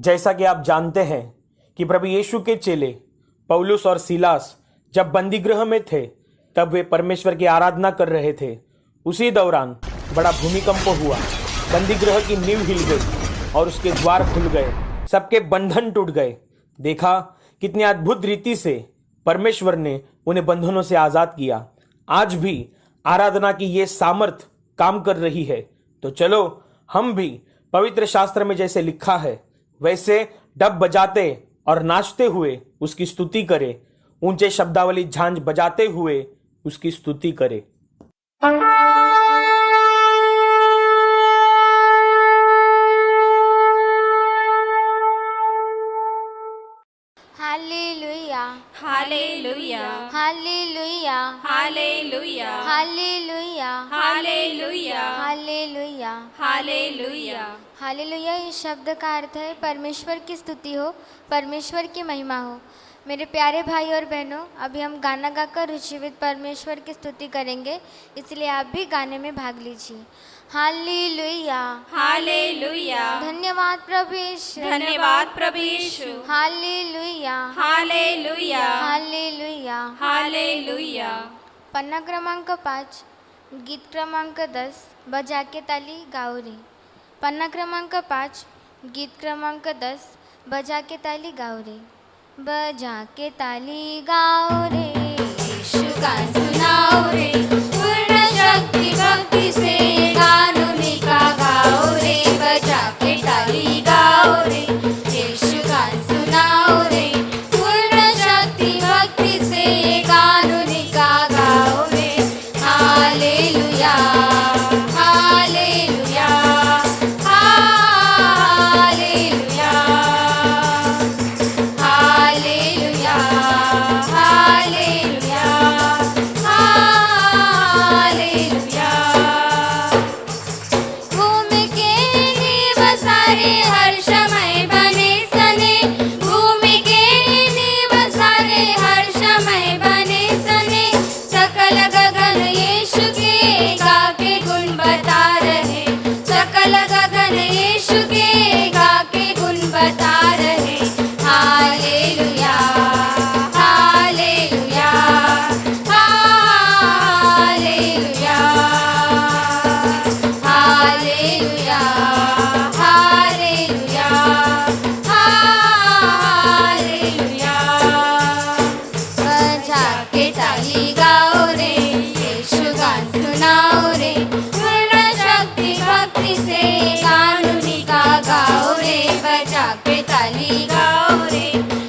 जैसा कि आप जानते हैं कि प्रभु यीशु के चेले पौलुस और सीलास जब बंदीगृह में थे तब वे परमेश्वर की आराधना कर रहे थे। उसी दौरान बड़ा भूमिकंप हुआ, बंदीगृह की नींव हिल गई और उसके द्वार खुल गए, सबके बंधन टूट गए। देखा कितनी अद्भुत रीति से परमेश्वर ने उन्हें बंधनों से आजाद किया। आज भी आराधना की ये सामर्थ काम कर रही है। तो चलो हम भी पवित्र शास्त्र में जैसे लिखा है वैसे डब बजाते और नाचते हुए उसकी स्तुति करें, ऊंचे शब्दावली झांझ बजाते हुए उसकी स्तुति करें। हालेलुया हालेलुया हालेलुया हालेलुया हालेलुया हालेलुया हालेलुया हालेलुया। हालेलुया इस शब्द का अर्थ है परमेश्वर की स्तुति हो, परमेश्वर की महिमा हो। मेरे प्यारे भाई और बहनों, अभी हम गाना गाकर रुचिविद परमेश्वर की स्तुति करेंगे, इसलिए आप भी गाने में भाग लीजिए। हालेलुया हालेलुया धन्यवाद प्रभु यीशु, धन्यवाद प्रभु यीशु। हालेलुया हालेलुया हालेलुया। हालेलुया। पन्ना क्रमांक 5 गीत क्रमांक 10 बजा के ताली गाओ रे। पन्ना क्रमांक 5 गीत क्रमांक 10 बजा के ताली गाओ रे। बजा के ताली गाओ रे, यीशु का सुनाओ रे, पूर्ण शक्ति भक्ति से कानूनी का गाओ रे। बजा के ताली गाओ रे, यीशु का सुनाओ रे, पूर्ण शक्ति भक्ति से कानूनी का गाओ रे। हालेलुया हालेलुया हालेलुया हालेलुया हालेलुया हालेलुया। भूमि के नींव सारे हर समय बने सने, भूमि के नींव सारे हर समय बने सने। सकल गगन यीशु के गा के गुण बता रहे, सकल गगन यीशु के गा के गुण बता रहे। हालेलुया हालेलुया हालेलुया हालेलुया हालेलुया हालेलुया। बजा के ताली गाओ रे, यीशु गान सुनाओ रे, पूर्ण शक्ति भक्ति से कानूनी का गाओ रे। बजा के ताली गाओ रे,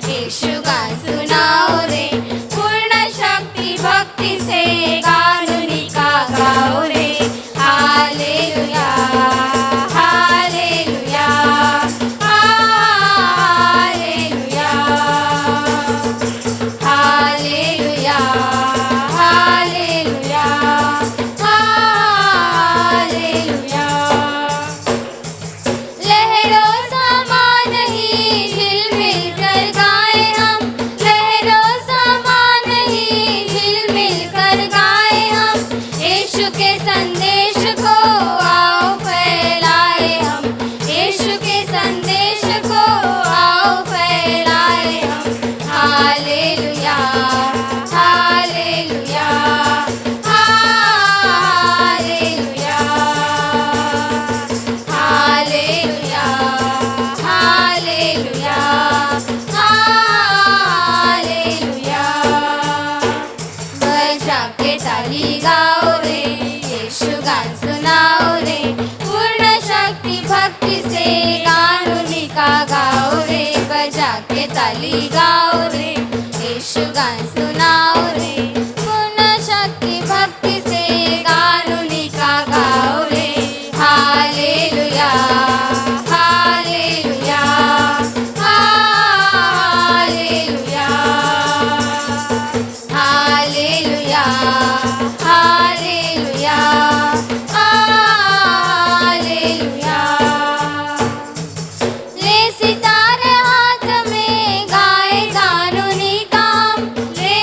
यीशु गान सुनाओ रे, पूर्ण शक्ति भक्ति से कानूनी का गाओ रे। हालेलुया हालेलुया हालेलुया हालेलुया हालेलुया हालेलुया। लहरों समान ही झिलमिल कर गाए हम, लहरों समान ही झिलमिल कर गाए हम। यीशु के संदेश को आओ फैलाए हम, यीशु के संदेश को आओ फैलाए हम। हालेलुया हालेलुया हालेलुया हालेलुया हालेलुया हालेलुया। बजा के ताली गाओ रे, यीशु गान सुनाओ रे, पूर्ण शक्ति भक्ति से कानूनी का गाओ रे। बजा के ताली गाओ रे, यीशु गान सुनाओ रे, पूर्ण शक्ति भक्ति से कानूनी का गाओ रे। हालेलुया हालेलुया हालेलुया हालेलुया हालेलुया हालेलुया। ले सितारे हाथ में गाए कानूनी काम, ले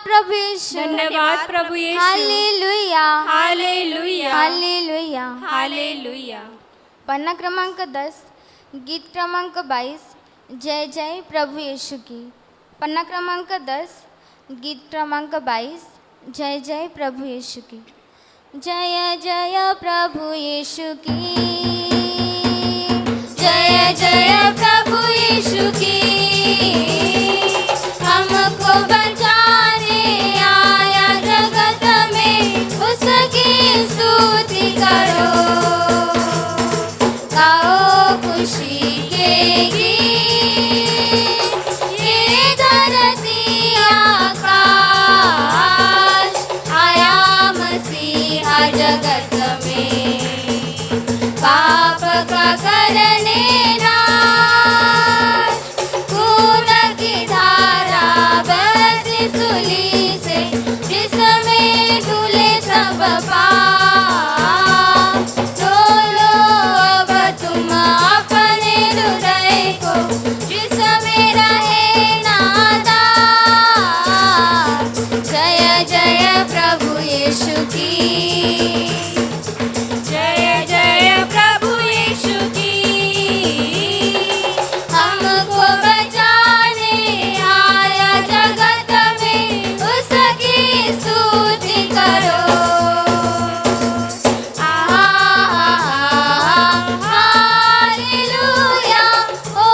प्रभु यीशु, धन्यवाद प्रभु यीशु। हालेलुया, हालेलुया, हालेलुया। हालेलुया। पन्ना क्रमांक 10, गीत क्रमांक 22, जय जय प्रभु यीशु की। पन्ना क्रमांक 10, गीत क्रमांक 22, जय जय प्रभु यीशु की। जय जय प्रभु यीशु की, जय जय प्रभु यीशु की। हमको बचाने आया जगत में, उसकी स्तुति करो। गाओ खुशी के गीत, ये धरती आकाश, आया मसीहा जगत में, पाप का करने नाश। खून की धारा बहती सूली से, जिसमें धुले सब पाप। डोलो अब तुम अपने हृदय को, जिसमें रहे नादार। जय जय प्रभु यीशु की, जय जय प्रभु यीशु की। हमको बचाने आया जगत में, उसकी स्तुति करो। हालेलुया, ओ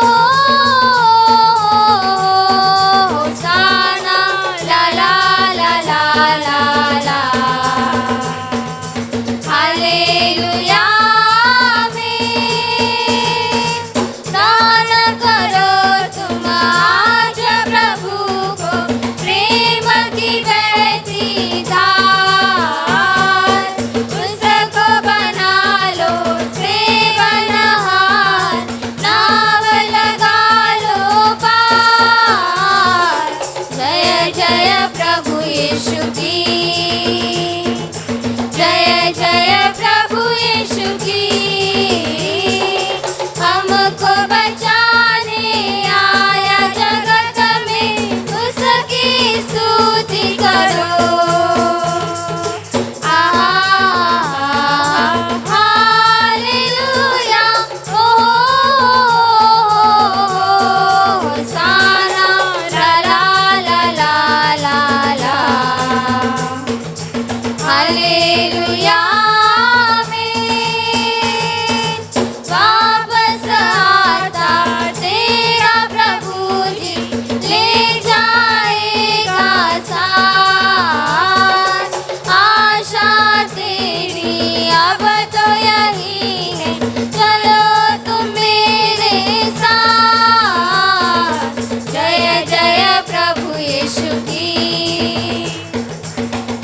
होसाना, ला ला ला ला ला ला। हालेलुया में दान करो तुम आज प्रभु को, प्रेम की बहती धार। उसको बना लो सेवनहार, नाव लगा लो पार। जय जय प्रभु यीशु की, जय जय प्रभु यीशु की। हमको बचाने आया जगत में, उसकी स्तुति करो। हालेलुया, ओ होसाना, ला ला ला ला ला ला। हालेलुया में वापस आता तेरा प्रभु जी, ले जाएगा साथ। आशा तेरी अब तो यही है, चलो तुम मेरे साथ। जय जय प्रभु यीशु की,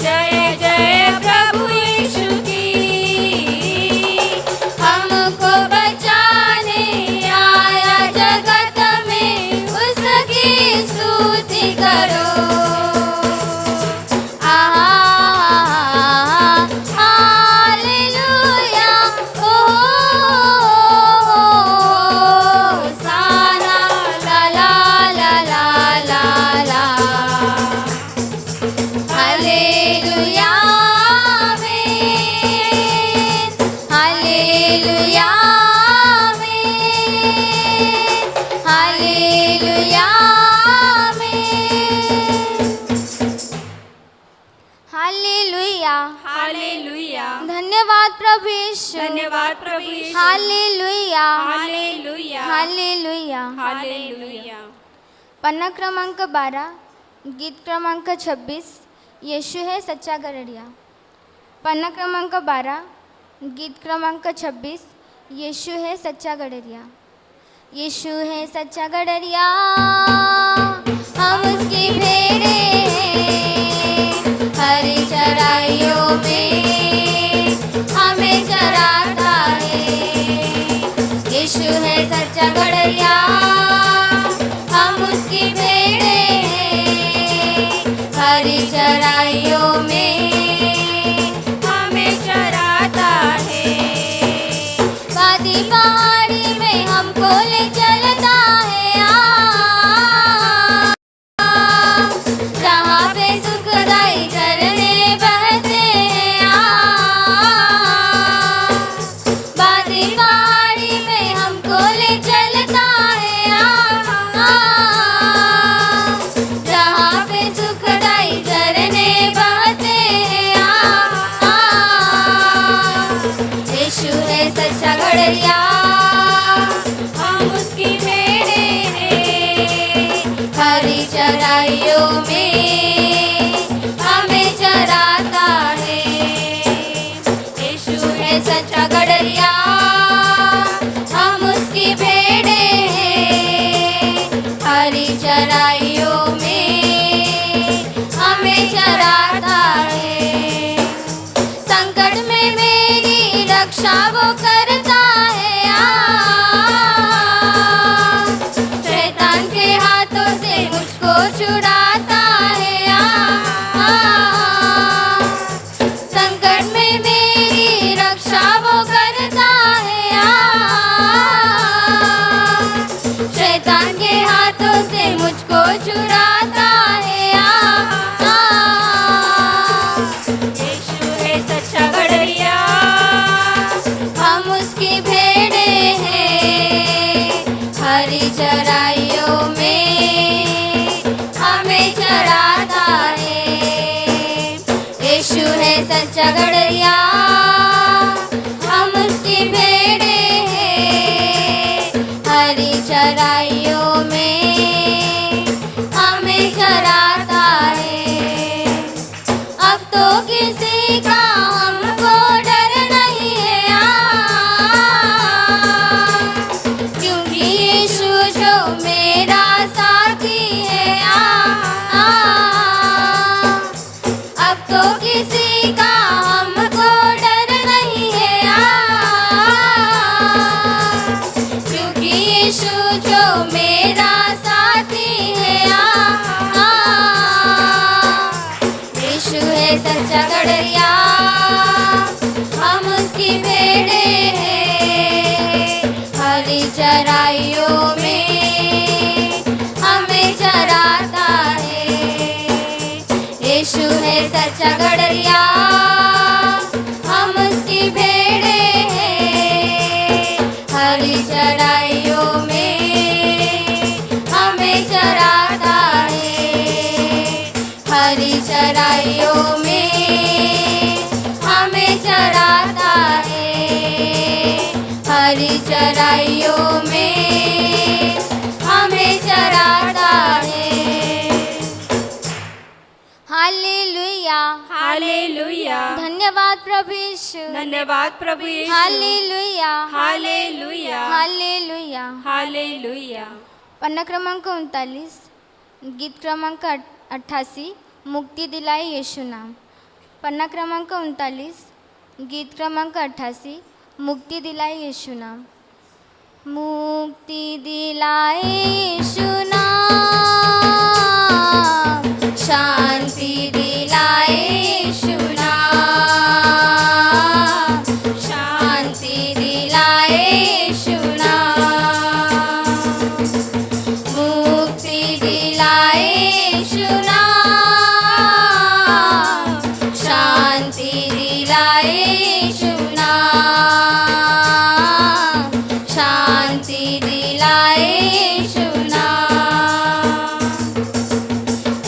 जय जय प्रभु यीशु की। हमको बचाने आया जगत में, उसकी स्तुति करो। हालेलुया, ओ होसाना, ला ला ला ला ला ला। हालेलुया में, हालेलुया में, हालेलुया में। हालेलुया, हालेलुया। धन्यवाद प्रभु यीशु, धन्यवाद प्रभु यीशु। हालेलुया, हालेलुया, हालेलुया। हालेलुया। पन्ना क्रमांक 12, गीत क्रमांक 26, यीशु है सच्चा गड़रिया। पन्ना क्रमांक 12, गीत क्रमांक 26, यीशु है सच्चा गड़रिया। यीशु है सच्चा गड़रिया, हम उसकी भेड़े हैं। हरी चराइयों में हमें चराता है। यीशु है सच्चा गड़रिया, हम उसकी भेड़े हैं। हरी चराइयों में हमें चराता है। वादी पहाड़ी में हमको ले चलता है, जहाँ पे सुख गड़रिया हम उसकी भेड़े हैं। हरी चराइयों में हमें चराता है। यीशु है सच्चा गड़रिया हम उसकी भेड़े हैं। हरी चराइयों में हमें चराता है। संकट में मेरी रक्षा वो करता है। शैतान के हाथों से मुझको छुड़ाता है। संकट में मेरी रक्षा वो करता है। शैतान के हाथों से मुझको छुड़ाता है। यीशु है सच्चा गड़रिया हम उसकी भेड़े हैं। हरी चराइयों में हमें चराता है। यीशु है सच्चा गड़रिया हम उसकी भेड़े हैं। हरी चराइयों में हमें चराता है। अब तो किसी का हमको डर नहीं है। क्योंकि यीशु जो मेरा साथी है। अब तो किसी का हमको डर नहीं है। क्योंकि यीशु जो मेरा साथी है। यीशु है सच्चा गड़रिया हम उसकी भेड़े हैं। हरी चराइयों में हमें चराता है। यीशु है सच्चा गड़रिया हम उसकी भेड़े हैं। हरी चराइयों में हमें चराता है। हरी चराइयों में हमें चराता है। हरी चराइयों में हमें चराता है। हालेलुया। हालेलुया। धन्यवाद प्रभु यीशु। धन्यवाद प्रभु यीशु। हालेलुया। हालेलुया। हालेलुया। हालेलुया। पन्ना क्रमांक 39, गीत क्रमांक 88, मुक्ति दिलाए यीशु नाम। पन्ना क्रमांक 39, गीत क्रमांक 88, मुक्ति दिलाए यीशु नाम। मुक्ति दिलाए यीशु नाम, शांति दिलाए यीशु नाम, शांति दिलाए यीशु नाम। मुक्ति दिलाए यीशु नाम, शांति दिलाए यीशु नाम, शांति दिलाए यीशु नाम।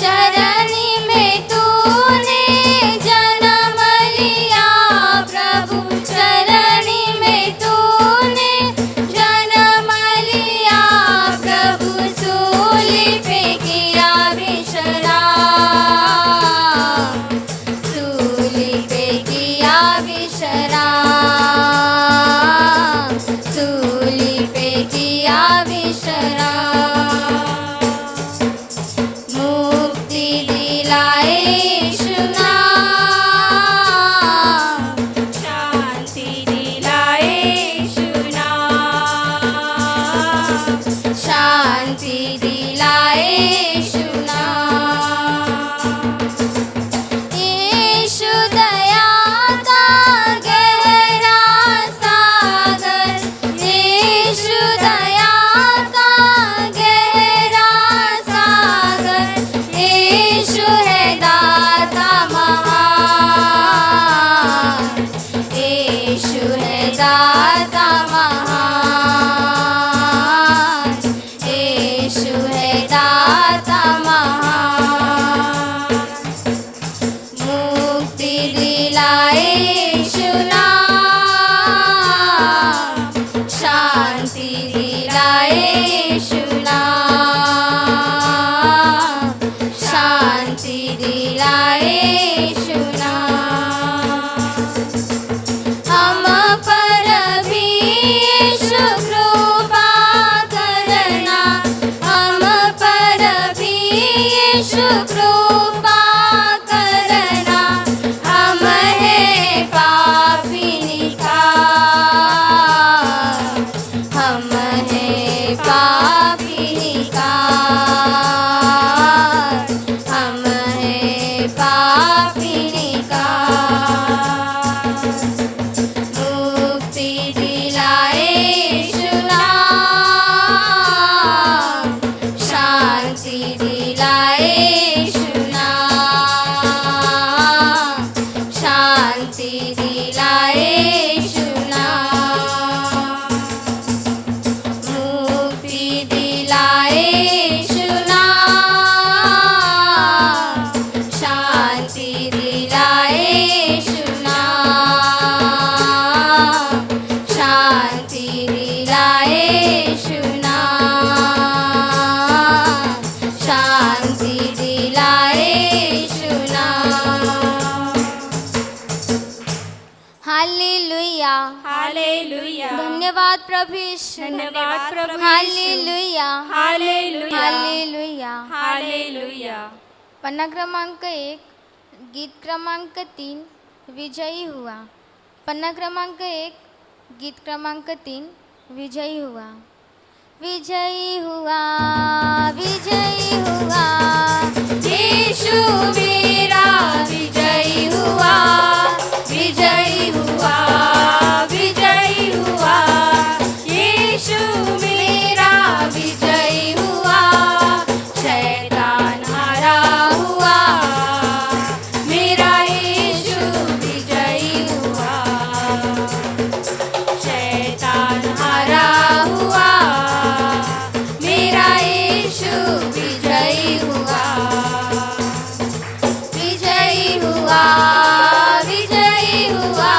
चरनी में तूने जन्म लिया प्रभु, चरनी में तूने जन्म लिया प्रभु। सूली पे किया विश्राम, सूली पे किया विश्राम, सूली पे किया विश्राम। मुक्ति दिलाए यीशु नाम, शांति दिलाए यीशु नाम, शांति दिलाए यीशु नाम। यीशु दया का गहरा सागर, यीशु दया का गहरा सागर। यीशु है दाता महान, यीशु है दाता महान, यीशु है दाता महान। मुक्ति दिलाए यीशु नाम, हालेलुया धन्यवाद प्रभु यीशु धन्यवाद प्रभु हालेलुया हालेलुया हालेलुया हालेलुया पन्ना क्रमांक 1 गीत क्रमांक 3 विजयी हुआ। पन्ना क्रमांक 1 गीत क्रमांक 3 विजयी हुआ। विजयी हुआ विजयी हुआ यीशु मेरा विजयी हुआ विजयी हुआ विजयी हुआ यीशु मेरा विजयी हुआ शैतान हारा हुआ मेरा यीशु विजयी हुआ शैतान हारा हुआ मेरा यीशु विजयी हुआ विजयी हुआ विजयी हुआ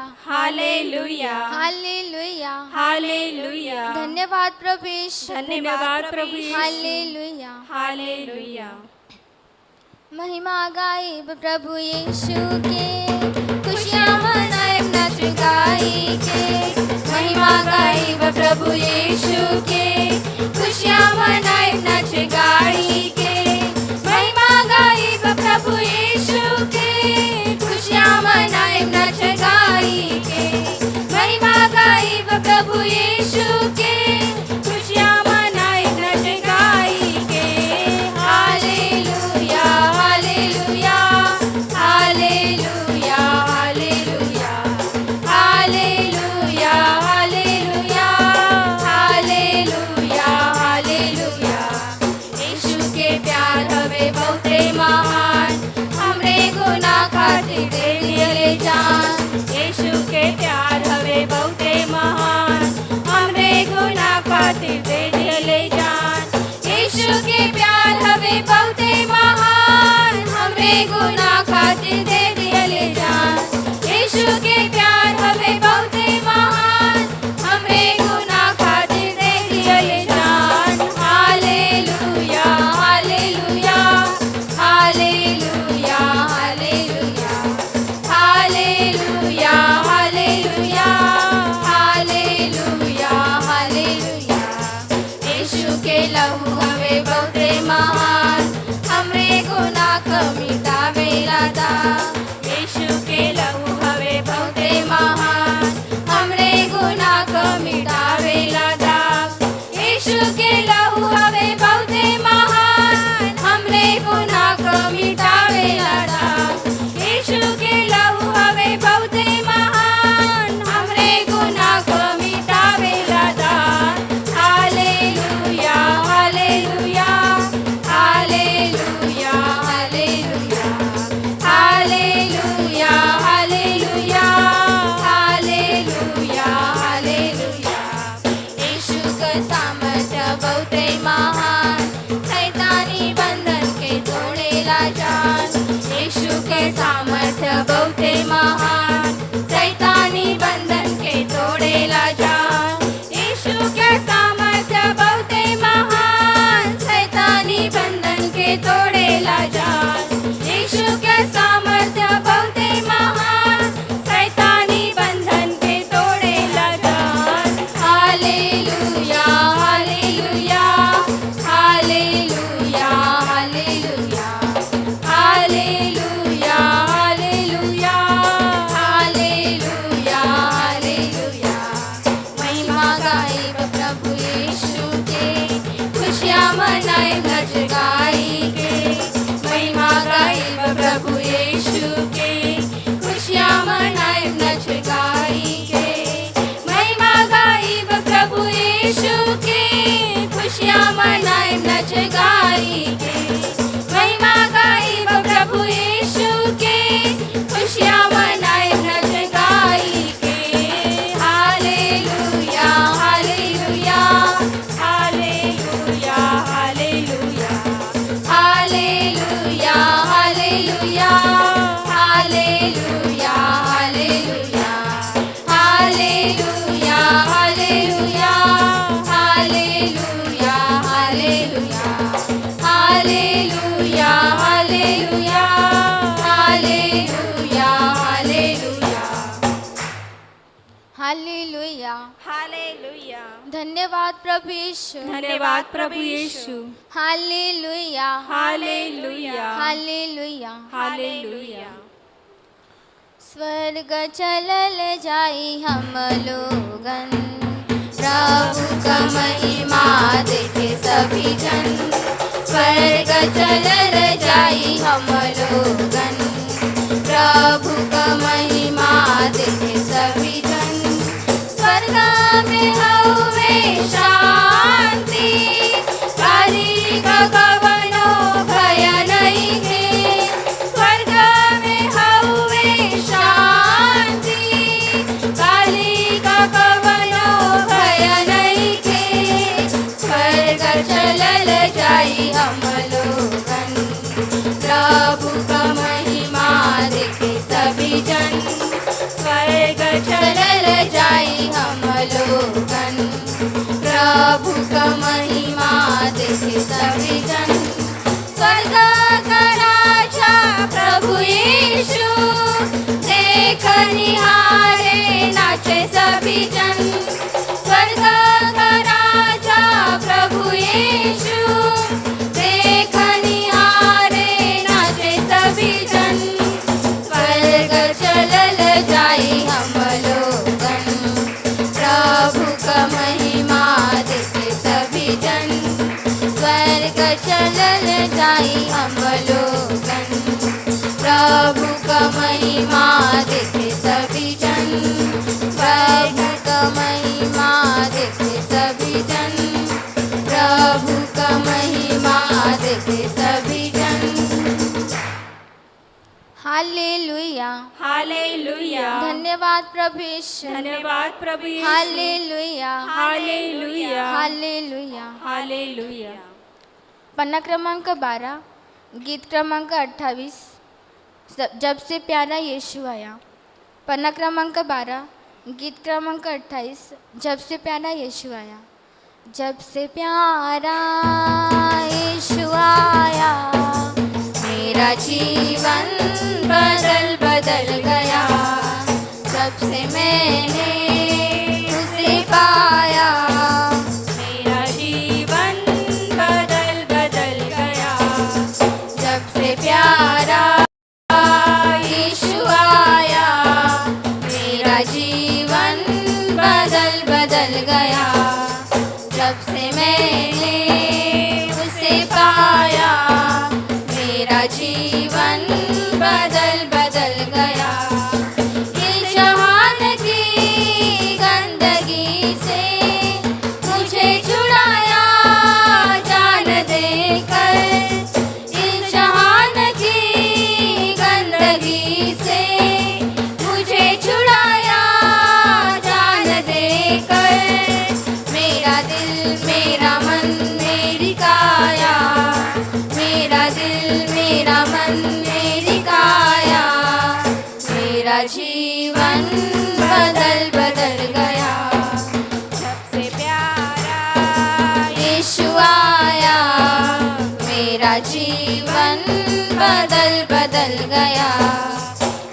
हालेलुया हालेलुया हालेलुया धन्यवाद प्रभु यीशु धन्यवाद प्रभु यीशु हालेलुया हालेलुया महिमा गाइब प्रभु यीशु के खुशियाँ मनाए नाच गाई के महिमा गाइब प्रभु यीशु के खुशियाँ मनाए नाच गाई के महिमा गाइब प्रभु यीशु के खुशियाँ मनाए नाच गाई के महिमा गाइब प्रभु यीशु के खुशियाँ मनाए नाच गाई के हालेलुया हालेलुया हालेलुया हालेलुया हालेलुया हालेलुया हालेलुया हालेलुया यीशु के प्यार हवे बहुते महान हमरे गुनाह खातिर दे दिले जान यीशु के प्यार हवे बहुते महान हमरे गुनाह खातिर दे दिले जान यीशु के प्यार हवे बहुते महान हमरे गुनाह खातिर दे दिले जान यीशु के प्यार हवे बहुते महान हमरे गुनाह खातिर दे दिले जान हालेलुया हालेलुया हालेलुया हालेलुया हालेलुया हालेलुया हालेलुया हालेलुया यीशु के लहू हवे बहुते महान हमरे गुनाह क मिटावेला दा यीशु के लहू हवे बहुते महान हमरे गुनाह क मिटावेला दा यीशु के लहू हवे बहुते महान हमरे गुनाह क मिटावेला दा यीशु के लहू हवे बहुते महान हमरे गुनाह क मिटावेला दा हालेलुया हालेलुया हालेलुया हालेलुया हालेलुया हालेलुया हालेलुया हालेलुया यीशु का सामर्थ्य बहुते महान शैतानी बंधन के तोड़ेला जान यीशु के सामर्थ्य बहुते महान शैतानी बंधन के तोड़ेला जान यीशु के सामर्थ्य बहुते महान शैतानी बंधन के तोड़ेला जान यीशु के सामर्थ्य बहुते महान शैतानी बंधन के तोड़ेला जान हालेलुया हालेलुया हालेलुया हालेलुया हालेलुया हालेलुया हालेलुया हालेलुया महिमा गाइब प्रभु यीशु के खुशियाँ मनाए नच गाई के महिमा गाइब प्रभु यीशु के खुशियाँ मनाए नच गाई के महिमा गाइब प्रभु यीशु के खुशियाँ मनाए नच गाई के महिमा गाइब प्रभु यीशु के खुशियाँ मनाए नच गाई के हालेलुया हालेलुया हालेलुया हालेलुया हालेलुया हालेलुया हालेलुया हालेलुया हालेलुया हालेलुया हालेलुया हालेलुया हालेलुया हालेलुया हालेलुया हालेलुया हालेलुया हालेलुया धन्यवाद प्रभु यीशु धन्यवाद प्रभु यीशु हालेलुया हालेलुया हालेलुया हालेलुया स्वर्ग चलल जाई हम लोगन प्रभु का महिमा देखे सभी जन स्वर्ग चलल जाई हम लोगन प्रभु का महिमा देखे सभी जन स्वर्ग में हवे शांति कारी का कवनो भय नहीं है स्वर्ग में हवे शांति काली का कवनो भय नहीं है स्वर्ग चलल जाई हम लोगन प्रभु का चलल जाई हम लोगन, प्रभु का महिमा देखे सभी जन। स्वर्ग का राजा प्रभु यीशु, देख निहारे नाचे सभी जन। स्वर्ग का राजा प्रभु यीशु, देख निहारे नाचे सभी जन। स्वर्ग चलल जाई हम लोगन, प्रभु का महिमा देखे सभी जन। स्वर्ग चलल जाई हम लोगन, प्रभु का महिमा देखे सभी जन। प्रभु का महिमा देखे सभी जन, प्रभु का महिमा देखे सभी जन। हालेलुया, हालेलुया। धन्यवाद प्रभु यीशु, धन्यवाद प्रभु यीशु। हालेलुया, हालेलुया। हालेलुया। हालेलुया। पन्ना क्रमांक 12, गीत क्रमांक 28, जब से प्यारा यीशु आया। पन्ना क्रमांक 12, गीत क्रमांक 28, जब से प्यारा यीशु आया। जब से प्यारा यीशु आया, मेरा जीवन बदल बदल गया। जब से मैंने उसे पाया, मेरा जीवन बदल बदल गया। जब से प्यारा यीशु आया, मेरा जीवन बदल बदल गया। जब से मैंने उसे पाया, मेरा जीवन बदल बदल गया। इस जहान की गंदगी से मुझे छुड़ाया जान देकर। इस जहान की गंदगी से मुझे छुड़ाया जान देकर। मेरा दिल मेरा मन मेरी काया, मेरा दिल मेरा मन मेरी काया। मेरा जीवन बदल बदल गया। जब से प्यारा यीशु आया, मेरा जीवन बदल बदल गया।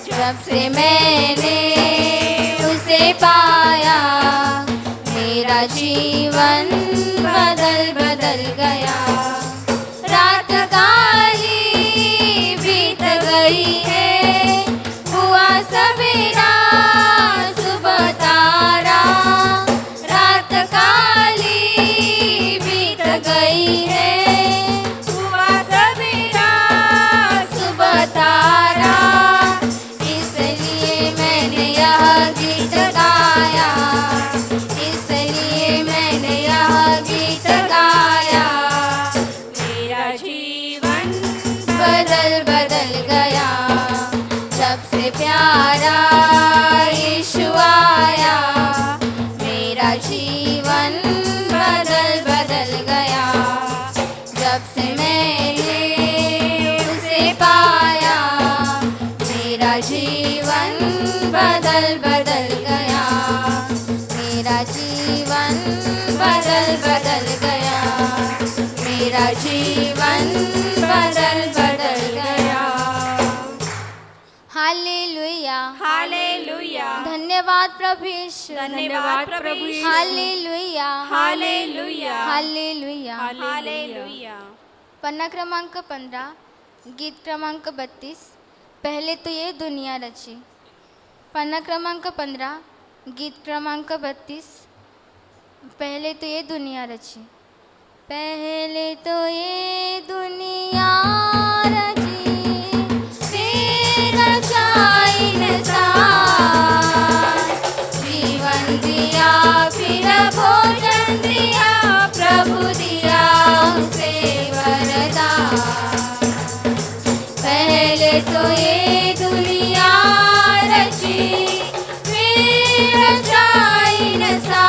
जब से मैंने उसे पाया, मेरा जीवन बदल बदल गया। रात काली बीत गई है, हुआ सवेरा सुबह तारा। रात काली बीत गई है, हुआ सवेरा सुबह तारा। इसलिए मैंने यह गीत गाया, इसलिए मैंने यह गीत गाया। मेरा जीवन बदल बदल गया। जब से प्यारा यीशु आया, मेरा जीवन बदल बदल गया। जब से मैंने उसे पाया, मेरा जीवन बदल बदल गया। मेरा जीवन बदल बदल गया। मेरा जीवन बदल बदल गया। हालेलुया, हालेलुया। धन्यवाद प्रभु यीशु, धन्यवाद प्रभु यीशु। हालेलुया, हालेलुया। हालेलुया। हालेलुया। पन्ना क्रमांक 15, गीत क्रमांक 32, पहले तो ये दुनिया रची। पन्ना क्रमांक 15, गीत क्रमांक 32, पहले तो ये दुनिया रची। पहले तो ये दुनिया रची, फिर रचा इंसान। जीवन दिया फिर भोजन दिया, प्रभु दिया उसे वरदान। पहले तो ये दुनिया रची, फिर रचा इंसान।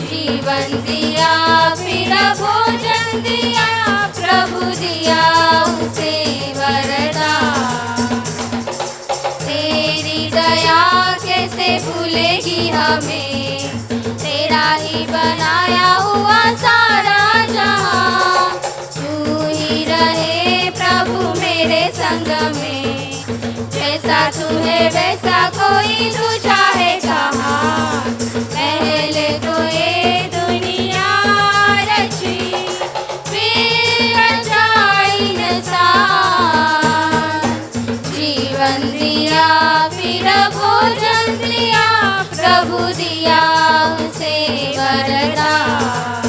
जीवन दिया फिर भोजन दिया, प्रभु दिया हमें, तेरा ही बनाया हुआ सारा जहां। तू ही रहे प्रभु मेरे संग में, जैसा तू है वैसा कोई दूजा है कहाँ। पहले तो ये दुनिया रची, फिर रचा इंसान। जीवन दिया फिर भोजन दिया, प्रभु दिया उसे वरदान।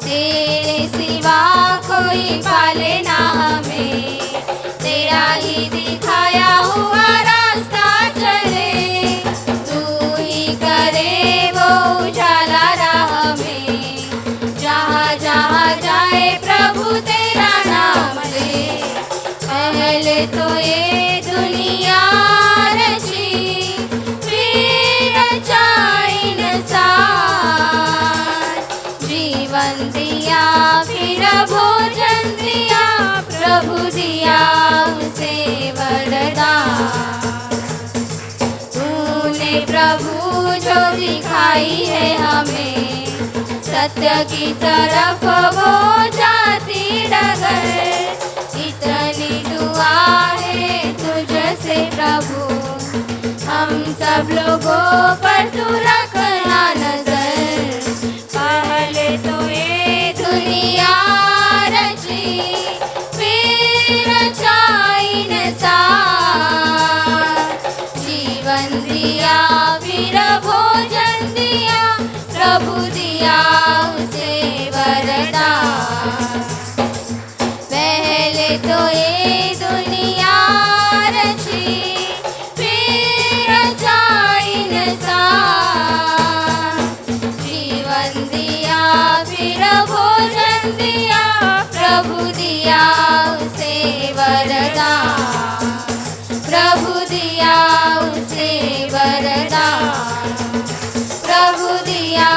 तेरे सिवा कोई पाले ना हमें, तेरा ही दिखाया हुआ रास्ता चले। तू ही करे वो उजाला राह में, जहाँ जहाँ जाए प्रभु तेरा नाम ले। पहले तो ये दुनिया रची, फिर रचा इंसान। जीवन दिया फिर भोजन दिया, प्रभु दिया उसे वरदान। तूने प्रभु जो दिखाई है हमें, सत्य की तरफ वो जाती डगर। इतनी दुआ है तुझसे प्रभु, हम सब लोगों पर तू रखना नजर। पहले तो ये दुनिया रची, फिर रचा इंसान। जीवन दिया फिर भोजन दिया, प्रभु दिया उसे वरदान। पहले तो ये दुनिया रची, फिर रचा इंसान। जीवन दिया फिर भोजन दिया, प्रभु दिया उसे वरदान। प्रभु दिया उसे वरदान, प्रभु दिया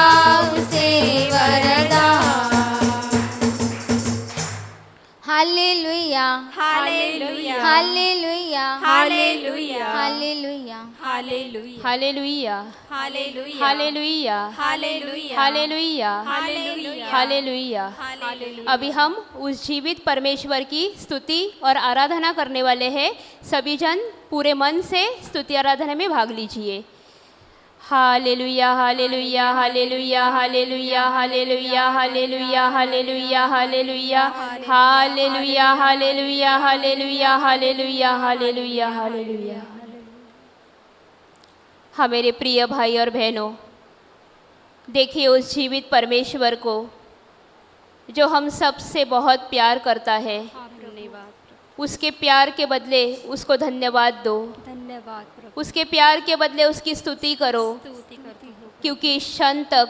उसे वरदान। हालेलुया, हालेलुया, हालेलुया, हालेलुया, हालेलुया, हालेलुया, हालेलुया, हालेलुया, हालेलुया, हालेलुया, हालेलुया, हालेलुया, हालेलुया। हालेलुया। अभी हम उस जीवित परमेश्वर की स्तुति और आराधना करने वाले हैं। सभी जन पूरे मन से स्तुति आराधना में भाग लीजिए। हालेलुया, हालेलुया, हालेलुया, हालेलुया, हालेलुया, हालेलुया, हालेलुया, हालेलुया, हालेलुया, हालेलुया, हालेलुया, हालेलुया, हालेलुया, हालेलुया। हाँ मेरे प्रिय भाई और बहनों, देखिए उस जीवित परमेश्वर को जो हम सब से बहुत प्यार करता है। उसके प्यार के बदले उसको धन्यवाद दो। धन्यवाद प्रभु, उसके प्यार के बदले उसकी स्तुति करो, स्तुति करती हूँ। क्योंकि इस क्षण तक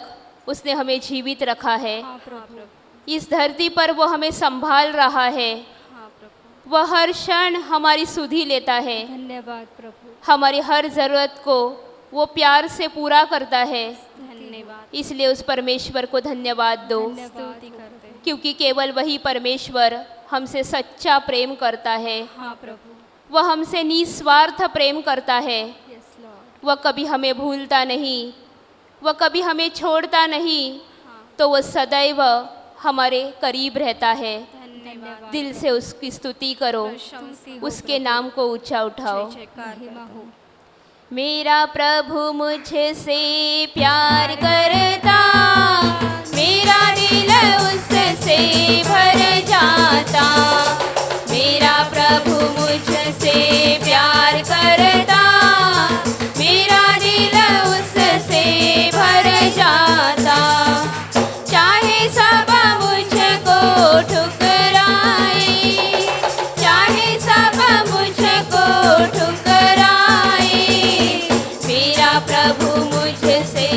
उसने हमें जीवित रखा है। हाँ प्रभु, इस धरती पर वो हमें संभाल रहा है। हाँ प्रभु, वह हर क्षण हमारी सुधि लेता है। धन्यवाद प्रभु, हमारी हर ज़रूरत को वो प्यार से पूरा करता है। धन्यवाद, इसलिए उस परमेश्वर को धन्यवाद दो, स्तुति करते हैं। क्योंकि केवल वही परमेश्वर हमसे सच्चा प्रेम करता है। हाँ प्रभु, वह हमसे निस्वार्थ प्रेम करता है। यस लॉर्ड, वह कभी हमें भूलता नहीं, वह कभी हमें छोड़ता नहीं। तो वह सदैव हमारे करीब रहता है। धन्यवाद, दिल से उसकी स्तुति करो, प्रशंसी हो उसके नाम को ऊंचा उठाओ। जयकार करते हैं। मेरा प्रभु मुझसे प्यार करता, मेरा दिल उससे भर जाता। मेरा प्रभु मुझसे प्यार करता, मेरा दिल उससे भर जाता। चाहे सब मुझको ठुकराए, चाहे सब मुझको ठुकराए, मेरा प्रभु मुझसे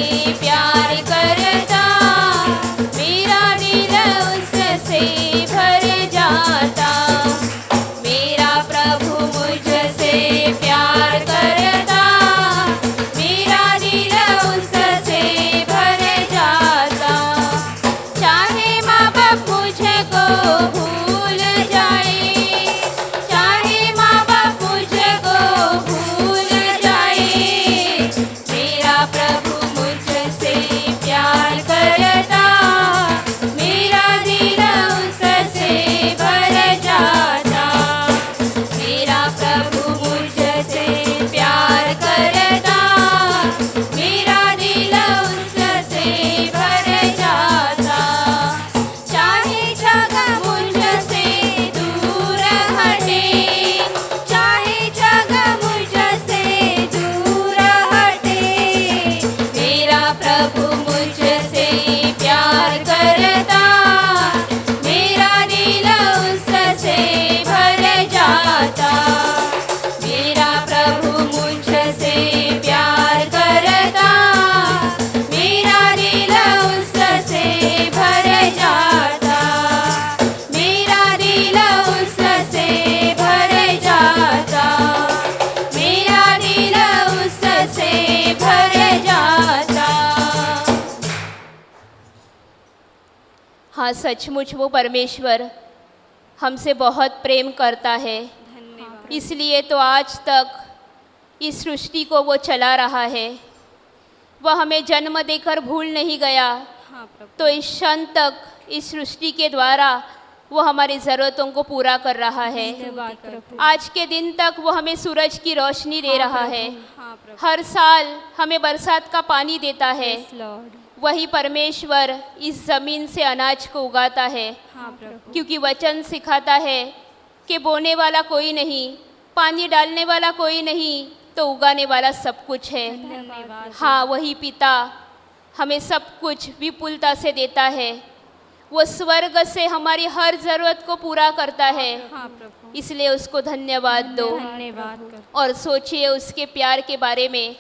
हाँ, सचमुच वो परमेश्वर हमसे बहुत प्रेम करता है, इसलिए तो आज तक इस सृष्टि को वो चला रहा है। वह हमें जन्म देकर भूल नहीं गया, हाँ प्रभु, तो इस क्षण तक इस सृष्टि के द्वारा वो हमारी ज़रूरतों को पूरा कर रहा है। धन्यवाद प्रभु, आज के दिन तक वो हमें सूरज की रोशनी दे रहा है, हाँ प्रभु, हर साल हमें बरसात का पानी देता है। Yes, Lord, वही परमेश्वर इस ज़मीन से अनाज को उगाता है, हाँ प्रभु, क्योंकि वचन सिखाता है कि बोने वाला कोई नहीं, पानी डालने वाला कोई नहीं, तो उगाने वाला सब कुछ है। धन्यवाद, हाँ, वही पिता हमें सब कुछ विपुलता से देता है। वो स्वर्ग से हमारी हर ज़रूरत को पूरा करता है, हाँ प्रभु, इसलिए उसको धन्यवाद दो। धन्यवाद कर, और सोचिए उसके प्यार के बारे में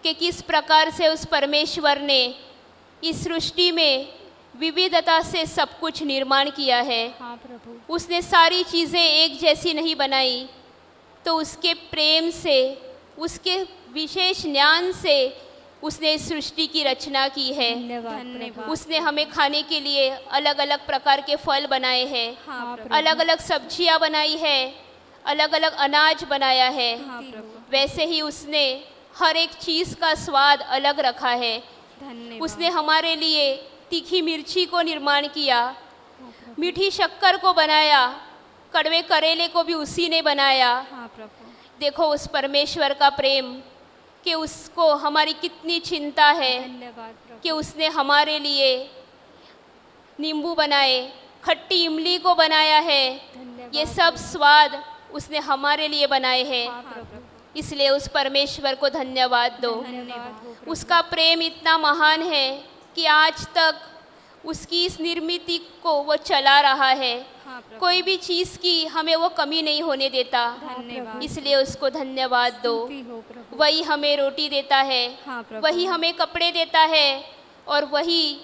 कि किस प्रकार से उस परमेश्वर ने इस सृष्टि में विविधता से सब कुछ निर्माण किया है। हाँ प्रभु, उसने सारी चीज़ें एक जैसी नहीं बनाई, तो उसके प्रेम से, उसके विशेष ज्ञान से उसने इस सृष्टि की रचना की है। धन्यवाद, उसने हमें खाने के लिए अलग अलग प्रकार के फल बनाए हैं, हाँ प्रभु, अलग अलग सब्जियां बनाई है, अलग अलग अनाज बनाया है। हाँ प्रभु, वैसे ही उसने हर एक चीज़ का स्वाद अलग रखा है। धन्यवाद, उसने हमारे लिए तीखी मिर्ची को निर्माण किया, मीठी शक्कर को बनाया, कड़वे करेले को भी उसी ने बनाया। हाँ प्रभु, देखो उस परमेश्वर का प्रेम, कि उसको हमारी कितनी चिंता है, धन्यवाद प्रभु, कि उसने हमारे लिए नींबू बनाए, खट्टी इमली को बनाया है। धन्यवाद, ये सब स्वाद उसने हमारे लिए बनाए हैं, हाँ प्रभु, इसलिए उस परमेश्वर को धन्यवाद दो। धन्यवाद, उसका प्रेम इतना महान है कि आज तक उसकी इस निर्मिति को वो चला रहा है। हाँ प्रभु, कोई भी चीज़ की हमें वो कमी नहीं होने देता, धन्यवाद, इसलिए उसको धन्यवाद दो। स्तुति हो प्रभु, वही हमें रोटी देता है, हाँ प्रभु, वही हमें कपड़े देता है, और वही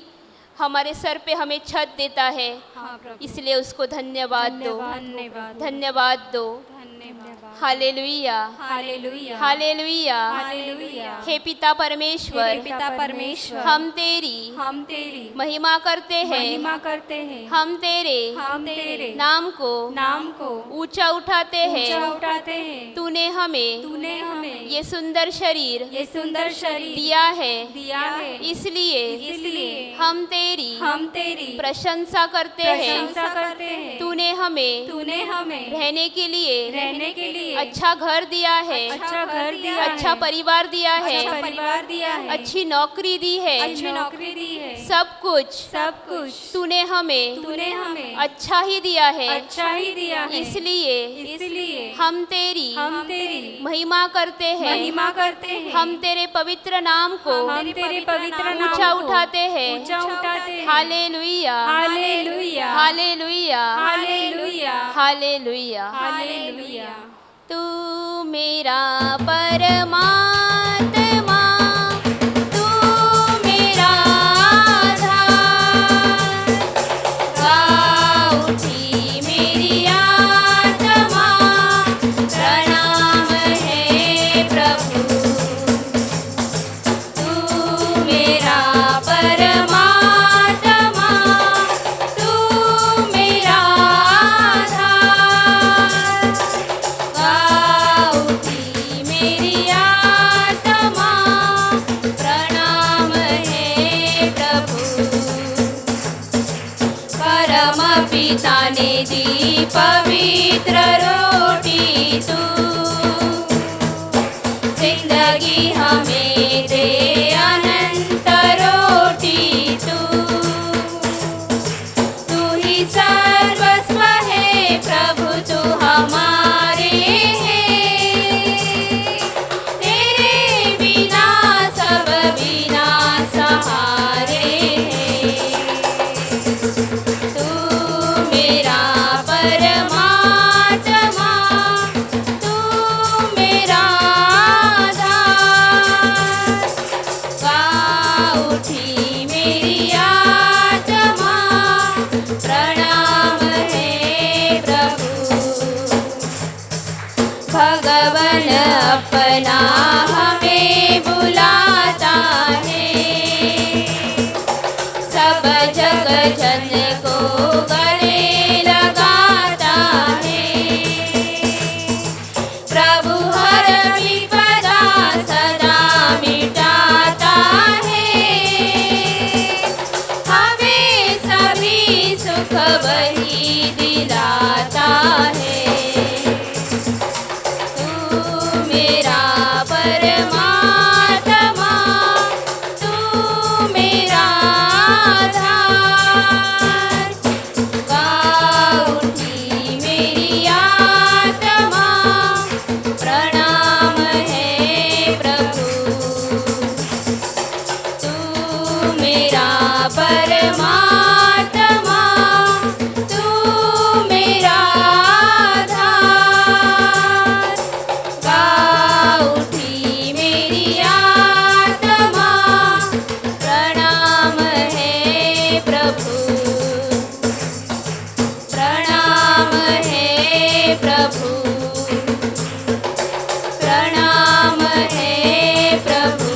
हमारे सर पे हमें छत देता है, हाँ प्रभु, इसलिए उसको धन्यवाद दो। धन्यवाद, धन्यवाद दो। धन्यवाद, हालेलुया, हालेलुया, हालेलुया। हालेलुया, हे पिता परमेश्वर, हे पिता परमेश्वर, हम तेरी हम तेरी महिमा करते हैं, महिमा करते हैं, हम तेरे हम तेरे नाम को नाम को ऊंचा उठाते ऊंचा हैं। उठाते हैं। तूने हमें तूने हमें ये सुंदर शरीर ये सुंदर शरीर दिया है, दिया है, इसलिए इसलिए हम तेरी हम तेरी प्रशंसा करते हैं। प्रशंसा करते हैं। तूने हमें तूने हमें रहने के लिए रहने के लिए अच्छा घर दिया है, अच्छा घर दिया अच्छा है, परिवार दिया है, अच्छा परिवार दिया है, अच्छी नौकरी दी है, अच्छी नौकरी दी है, सब कुछ सब कुछ तूने हमें तूने हमें अच्छा ही दिया है। अच्छा ही दिया है, इसलिए इसलिए हम तेरी हम तेरी महिमा करते हैं, महिमा करते हैं। हम तेरे पवित्र नाम को हम तेरे पवित्र नाम ऊंचा को उठाते हैं। ऊंचा उठाते हैं। हालेलुया, हालेलुया, हालेलुया, हालेलुया, हालेलुया। हालेलुया। तू मेरा परमात्मा, तू मेरा आधार, गा उठी मेरी आत्मा, प्रणाम है प्रभु। तू मेरा परमात्मा, तू मेरा आधार, गा उठी मेरी आत्मा, प्रणाम है प्रभु। परम पिता ने दी पवित्र रोटी तू, जिंदगी हमें दे अनंत रोटी तू। तू ही सर्वस्व है प्रभु, तू हमारे है, तेरे बिना सब बिना सहारे हैं। तू मेरा परमात्मा, तू मेरा आधार, गा उठी मेरी आत्मा, प्रणाम है प्रभु। भगवन अपना हमें बुलाता है, सब जग जन को परमात्मा तू मेरा आधार। गा उठी मेरी आत्मा, प्रणाम है प्रभु, प्रणाम है प्रभु, प्रणाम है प्रभु।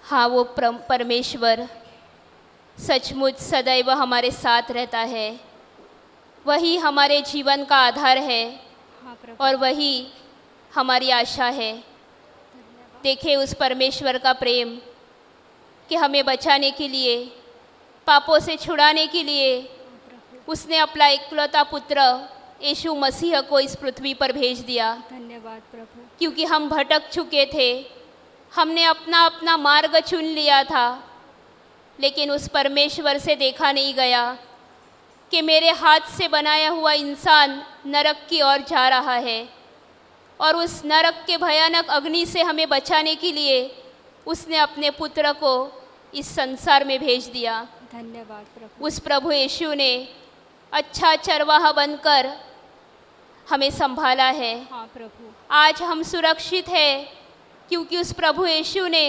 हाँ, वो परमेश्वर सचमुच सदैव हमारे साथ रहता है। वही हमारे जीवन का आधार है और वही हमारी आशा है। देखिए उस परमेश्वर का प्रेम कि हमें बचाने के लिए, पापों से छुड़ाने के लिए उसने अपना इकलौता पुत्र यीशु मसीह को इस पृथ्वी पर भेज दिया। धन्यवाद प्रभु। क्योंकि हम भटक चुके थे, हमने अपना अपना मार्ग चुन लिया था, लेकिन उस परमेश्वर से देखा नहीं गया कि मेरे हाथ से बनाया हुआ इंसान नरक की ओर जा रहा है और उस नरक के भयानक अग्नि से हमें बचाने के लिए उसने अपने पुत्र को इस संसार में भेज दिया। धन्यवाद प्रभु। उस प्रभु यीशु ने अच्छा चरवाहा बनकर हमें संभाला है। हाँ प्रभु। आज हम सुरक्षित हैं क्योंकि उस प्रभु यीशु ने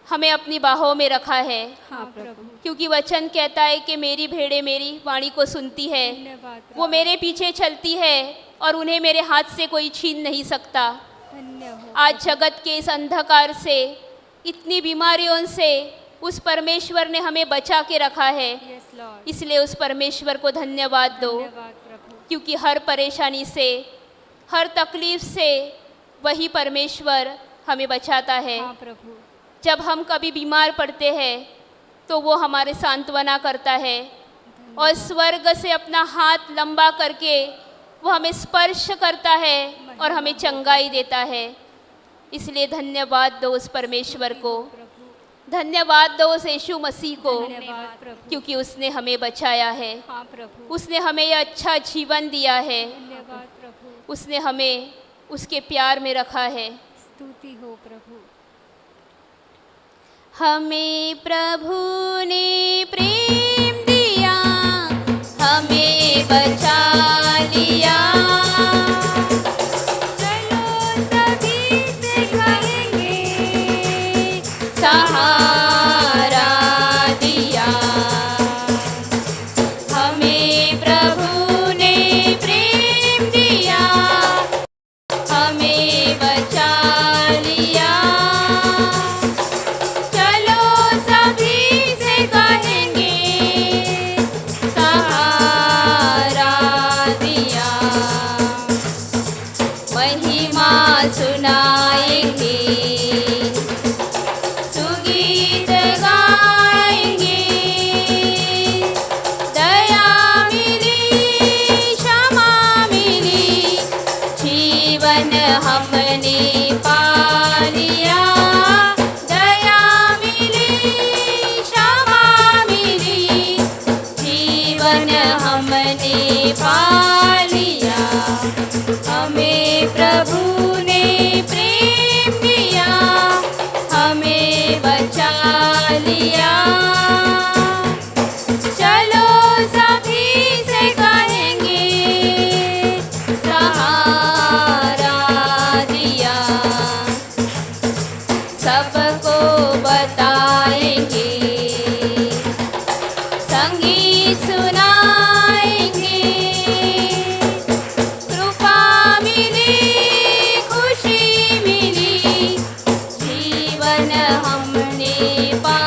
हमें अपनी बाहों में रखा है। हाँ प्रभु। क्योंकि वचन कहता है कि मेरी भेड़ें मेरी वाणी को सुनती है, धन्यवाद प्रभु। वो मेरे पीछे चलती है और उन्हें मेरे हाथ से कोई छीन नहीं सकता। धन्य हो। आज जगत के इस अंधकार से, इतनी बीमारियों से उस परमेश्वर ने हमें बचा के रखा है। Yes Lord. इसलिए उस परमेश्वर को धन्यवाद दो, धन्यवाद प्रभु। क्योंकि हर परेशानी से, हर तकलीफ से वही परमेश्वर हमें बचाता है। हाँ प्रभु। जब हम कभी बीमार पड़ते हैं तो वो हमारे सांत्वना करता है और स्वर्ग से अपना हाथ लंबा करके वो हमें स्पर्श करता है और हमें चंगाई देता है। इसलिए धन्यवाद दो उस परमेश्वर को, धन्यवाद दो उस यीशु मसीह को, धन्यवाद प्रभु। क्योंकि उसने हमें बचाया है, हाँ प्रभु। उसने हमें यह अच्छा जीवन दिया है, धन्यवाद प्रभु। उसने हमें उसके प्यार में रखा है। स्तुति हो प्रभु। हमें प्रभु ने प्रेम दिया, हमें बचा लिया। चलो सभी से कहेंगे, सहारा दिया। हमें प्रभु ने प्रेम दिया, हमें बचा लिया। चलो सभी से कहेंगे, सहारा दिया। महिमा सुनाएंगे, सुगीत गाएंगे। दया मिली, क्षमा मिली, जीवन हमने पा लिया। दया मिली, क्षमा मिली, जीवन हमने पा लिया। हमें प्रभु ने प्रेम दिया, हमें बचा लिया। चलो सभी से कहेंगे, सहारा दिया। सबको बताएंगे, संगीत सुनाएंगे। कृपा मिली, खुशी मिली, जीवन हमने पा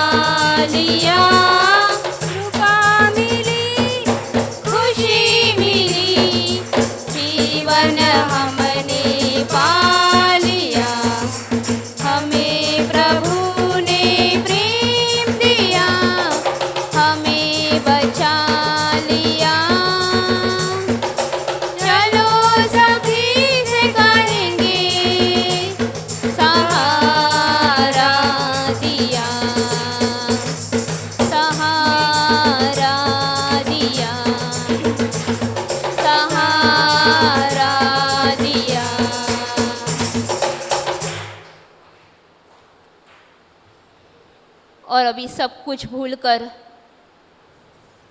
और अभी सब कुछ भूलकर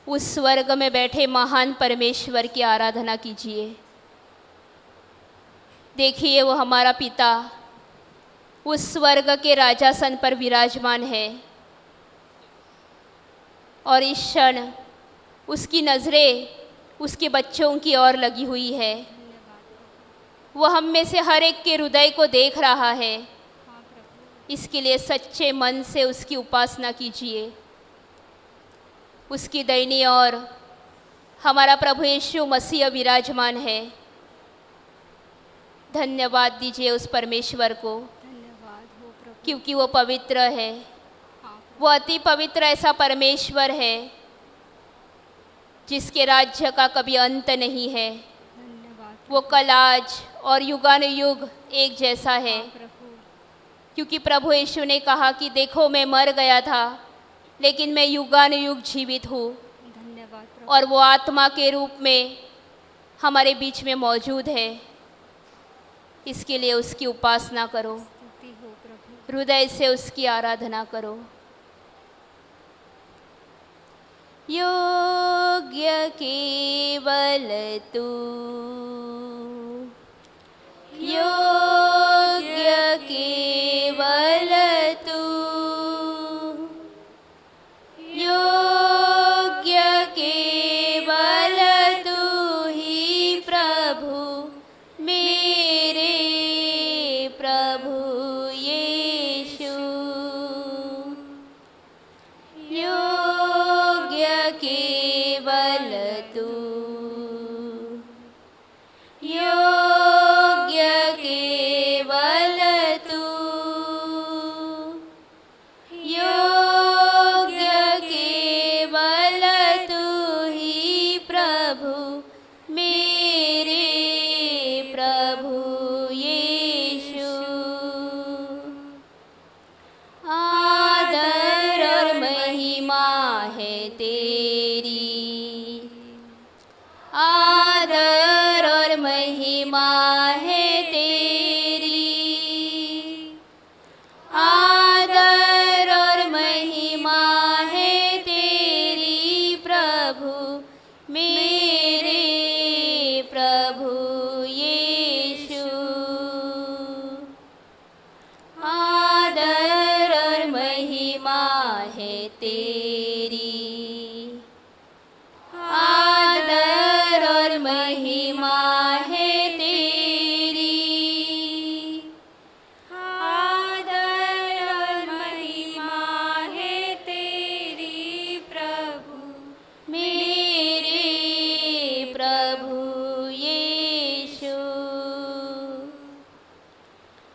उस स्वर्ग में बैठे महान परमेश्वर की आराधना कीजिए। देखिए वो हमारा पिता उस स्वर्ग के राजासन पर विराजमान है और इस क्षण उसकी नज़रें उसके बच्चों की ओर लगी हुई है। वो हम में से हर एक के हृदय को देख रहा है। इसके लिए सच्चे मन से उसकी उपासना कीजिए। उसकी दाहिनी ओर हमारा प्रभु यीशु मसीह विराजमान है। धन्यवाद दीजिए उस परमेश्वर को, धन्यवाद हो प्रभु। क्योंकि वो पवित्र है। हाँ वो अति पवित्र ऐसा परमेश्वर है जिसके राज्य का कभी अंत नहीं है। धन्यवाद वो कल आज और युगानुयुग एक जैसा है। प्रभु। क्योंकि प्रभु यीशु ने कहा कि देखो मैं मर गया था लेकिन मैं युगानुयुग जीवित हूँ, धन्यवाद प्रभु। और वो आत्मा के रूप में हमारे बीच में मौजूद है। इसके लिए उसकी उपासना करो, स्तुति हो प्रभु। हृदय से उसकी आराधना करो। योग्य केवल तू, योग्य केवल तू, योग्य केवल तू ही प्रभु, मेरे प्रभु यीशु। योग्य केवल तू, योग्य केवल तू, योग्य केवल तू ही प्रभु, मेरे प्रभु यीशु। आदर और महिमा है तेरी, आदर और महिमा है तेरी, आदर और महिमा है तेरी प्रभु, मेरे प्रभु यीशु। आदर और महिमा है तेरी, आदर और महिमा है तेरी, आदर और महिमा है तेरी प्रभु, मेरे प्रभु यीशु।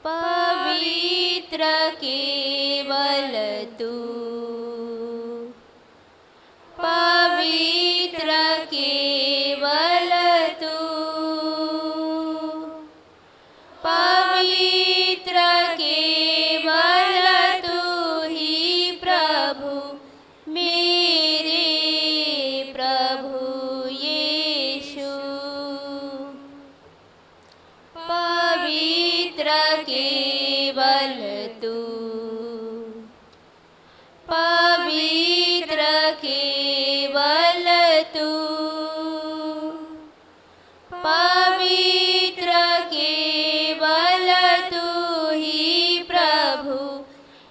पवित्र केवल तू, पवित्र केवल तू, पवित्र केवल तू ही प्रभु, मेरे प्रभु यीशु। पवित्र केवल तू, पवित्र केवल तू, पवित्र केवल तू ही प्रभु,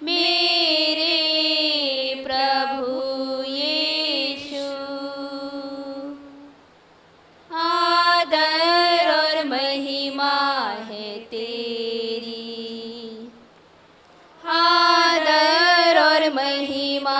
मेरे प्रभु यीशु। आदर और महिमा है तेरी, आदर और महिमा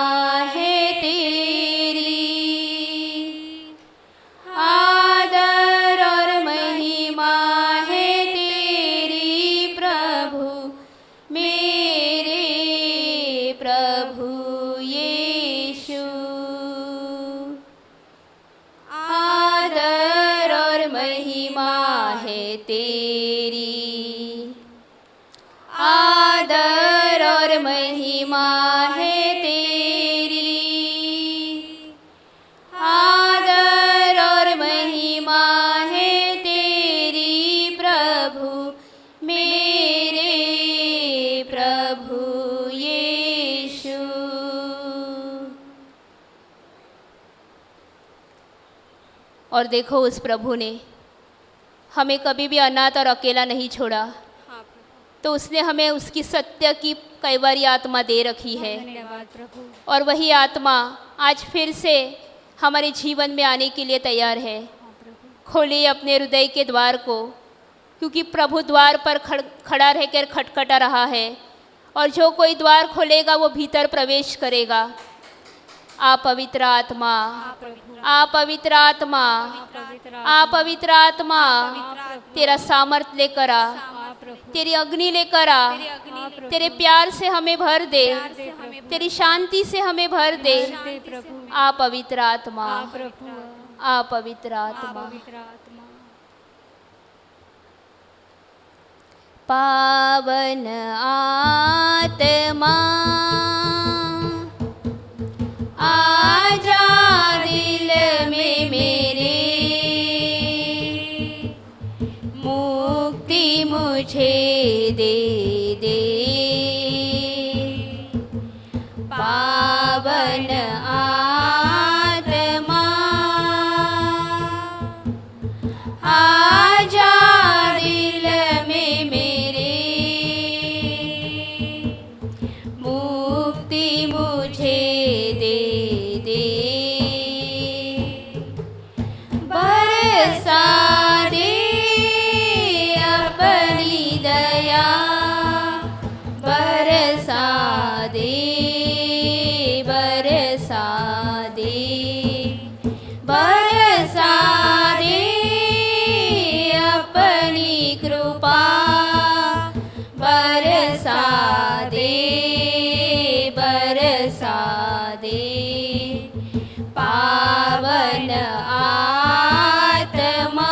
और देखो उस प्रभु ने हमें कभी भी अनाथ और अकेला नहीं छोड़ा, हाँ प्रभु। तो उसने हमें उसकी सत्य की कैवारी आत्मा दे रखी है। धन्यवाद प्रभु। और वही आत्मा आज फिर से हमारे जीवन में आने के लिए तैयार है। हाँ प्रभु। खोलिए अपने हृदय के द्वार को, क्योंकि प्रभु द्वार पर खड़ा रहकर खटखटा रहा है, और जो कोई द्वार खोलेगा वो भीतर प्रवेश करेगा। आ पवित्र आत्मा, आ पवित्र आत्मा, आ पवित्र आत्मा, तेरा सामर्थ लेकर आ, तेरी अग्नि लेकर आ, तेरे प्यार से हमें भर दे, तेरी शांति से हमें भर दे। आ पवित्र आत्मा, आ पवित्र आत्मा। पावन आत्मा आजा दिल में मेरे, मुक्ति मुझे दे दे। पावन आत्मा आजा दिल में मेरे, मुक्ति मुझे दे दे। बरसा दे अपनी दया, बरसा दे, बरसा दे, बरसा दे अपनी कृपा, बरसा दे, बरसा दे। पावन आत्मा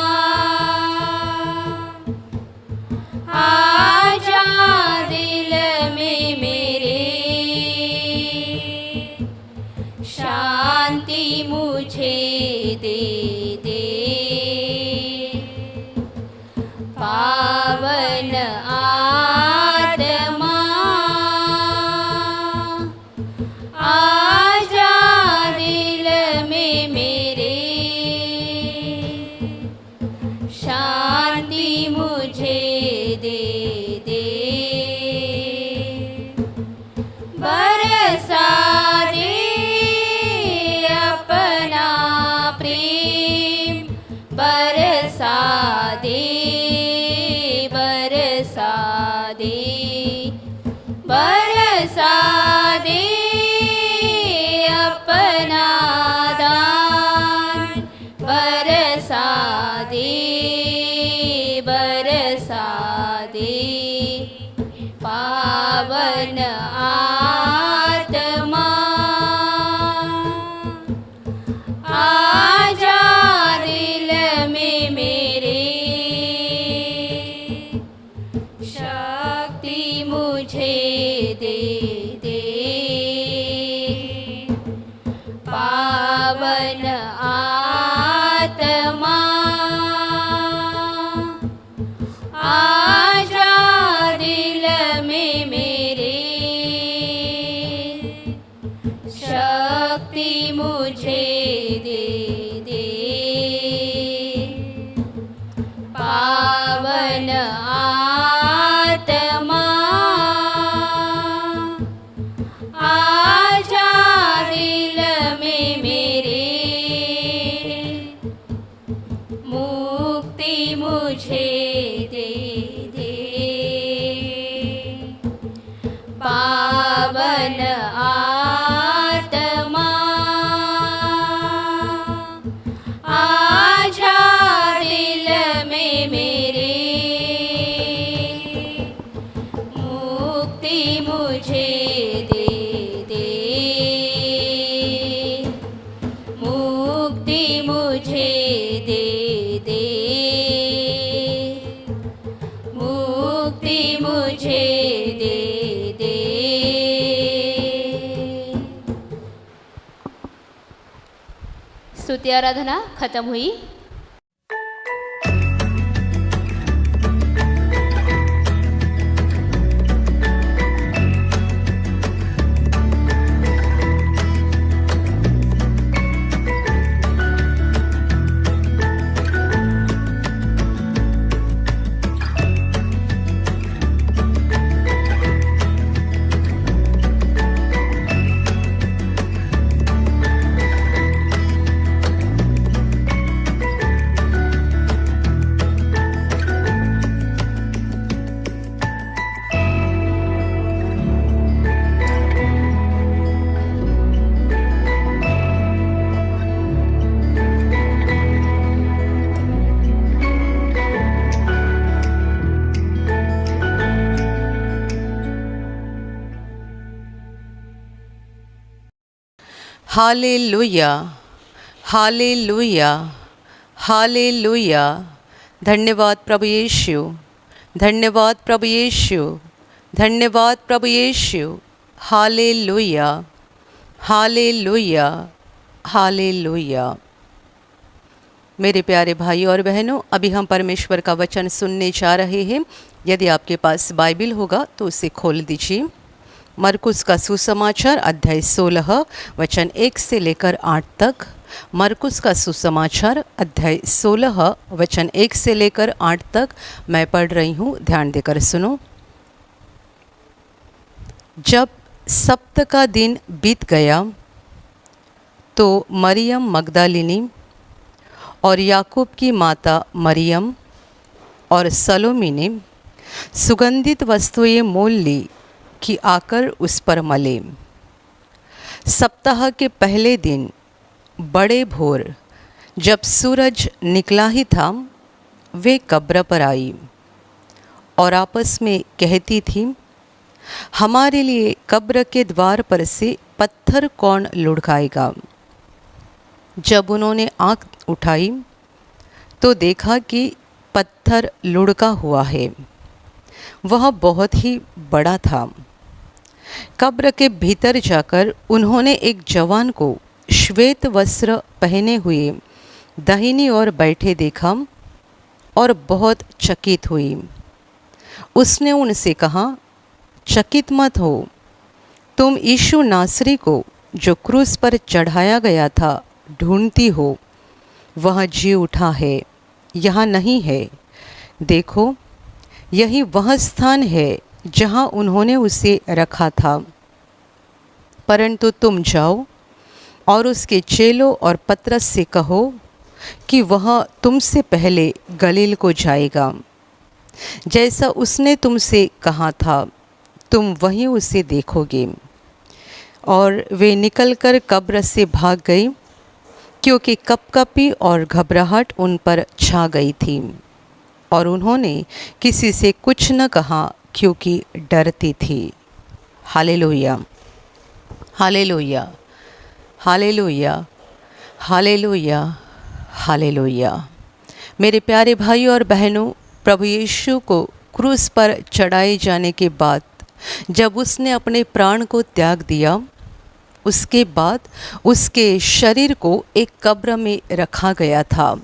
आजा दिल में मेरे, शांति मुझे दे दे। पावन आत्मा आजा दिल में मेरे, शांति मुझे दे दे। बरसा दे अपना प्रेम, बरसा दे, बरसा दे, बरसा दे अपना दान, बरसा दे, बरसा दे। पावन आत्मा आजा दिल में मेरे, शक्ति मुझे दे दे। पावन आत्मा आजा दिल में मेरे, शक्ति मुझे दे दे। पावन आत्मा आजा दिल में मेरे, मुक्ति मुझे दे दे। पावन आत्मा आजा दिल में मेरे, मुक्ति मुझे दे दे। मुक्ति मुझे दे दे। मुक्ति मुझे दे दे। स्तुति आराधना खत्म हुई। हालेलुया, हालेलुया, हालेलुया। धन्यवाद प्रभु यीशु, धन्यवाद प्रभु यीशु, धन्यवाद प्रभु यीशु। हालेलुया, हालेलुया, हालेलुया। मेरे प्यारे भाई और बहनों, अभी हम परमेश्वर का वचन सुनने जा रहे हैं। यदि आपके पास बाइबिल होगा तो उसे खोल दीजिए। मरकुस का सुसमाचार अध्याय 16 वचन 1 से लेकर 8 तक। मरकुस का सुसमाचार अध्याय 16 वचन 1 से लेकर 8 तक मैं पढ़ रही हूँ, ध्यान देकर सुनो। जब सप्त का दिन बीत गया तो मरियम मगदलिनी और याकूब की माता मरियम और सलोमी ने सुगंधित वस्तुएं मोल ली कि आकर उस पर मले। सप्ताह के पहले दिन बड़े भोर जब सूरज निकला ही था, वे कब्र पर आई और आपस में कहती थी, हमारे लिए कब्र के द्वार पर से पत्थर कौन लुढ़काएगा। जब उन्होंने आँख उठाई तो देखा कि पत्थर लुढ़का हुआ है, वह बहुत ही बड़ा था। कब्र के भीतर जाकर उन्होंने एक जवान को श्वेत वस्त्र पहने हुए दाहिनी ओर बैठे देखा और बहुत चकित हुई। उसने उनसे कहा, चकित मत हो, तुम यीशु नासरी को जो क्रूस पर चढ़ाया गया था ढूंढती हो। वह जी उठा है, यहाँ नहीं है। देखो, यही वह स्थान है जहाँ उन्होंने उसे रखा था। परंतु तुम जाओ और उसके चेलों और पतरस से कहो कि वह तुमसे पहले गलील को जाएगा। जैसा उसने तुमसे कहा था, तुम वहीं उसे देखोगे। और वे निकलकर कब्र से भाग गई, क्योंकि कपकपी और घबराहट उन पर छा गई थी। और उन्होंने किसी से कुछ न कहा, क्योंकि डरती थी। हालेलुया, हालेलुया, हालेलुया, हालेलुया, हालेलुया। मेरे प्यारे भाई और बहनों, प्रभु यीशु को क्रूस पर चढ़ाए जाने के बाद जब उसने अपने प्राण को त्याग दिया, उसके बाद उसके शरीर को एक कब्र में रखा गया था,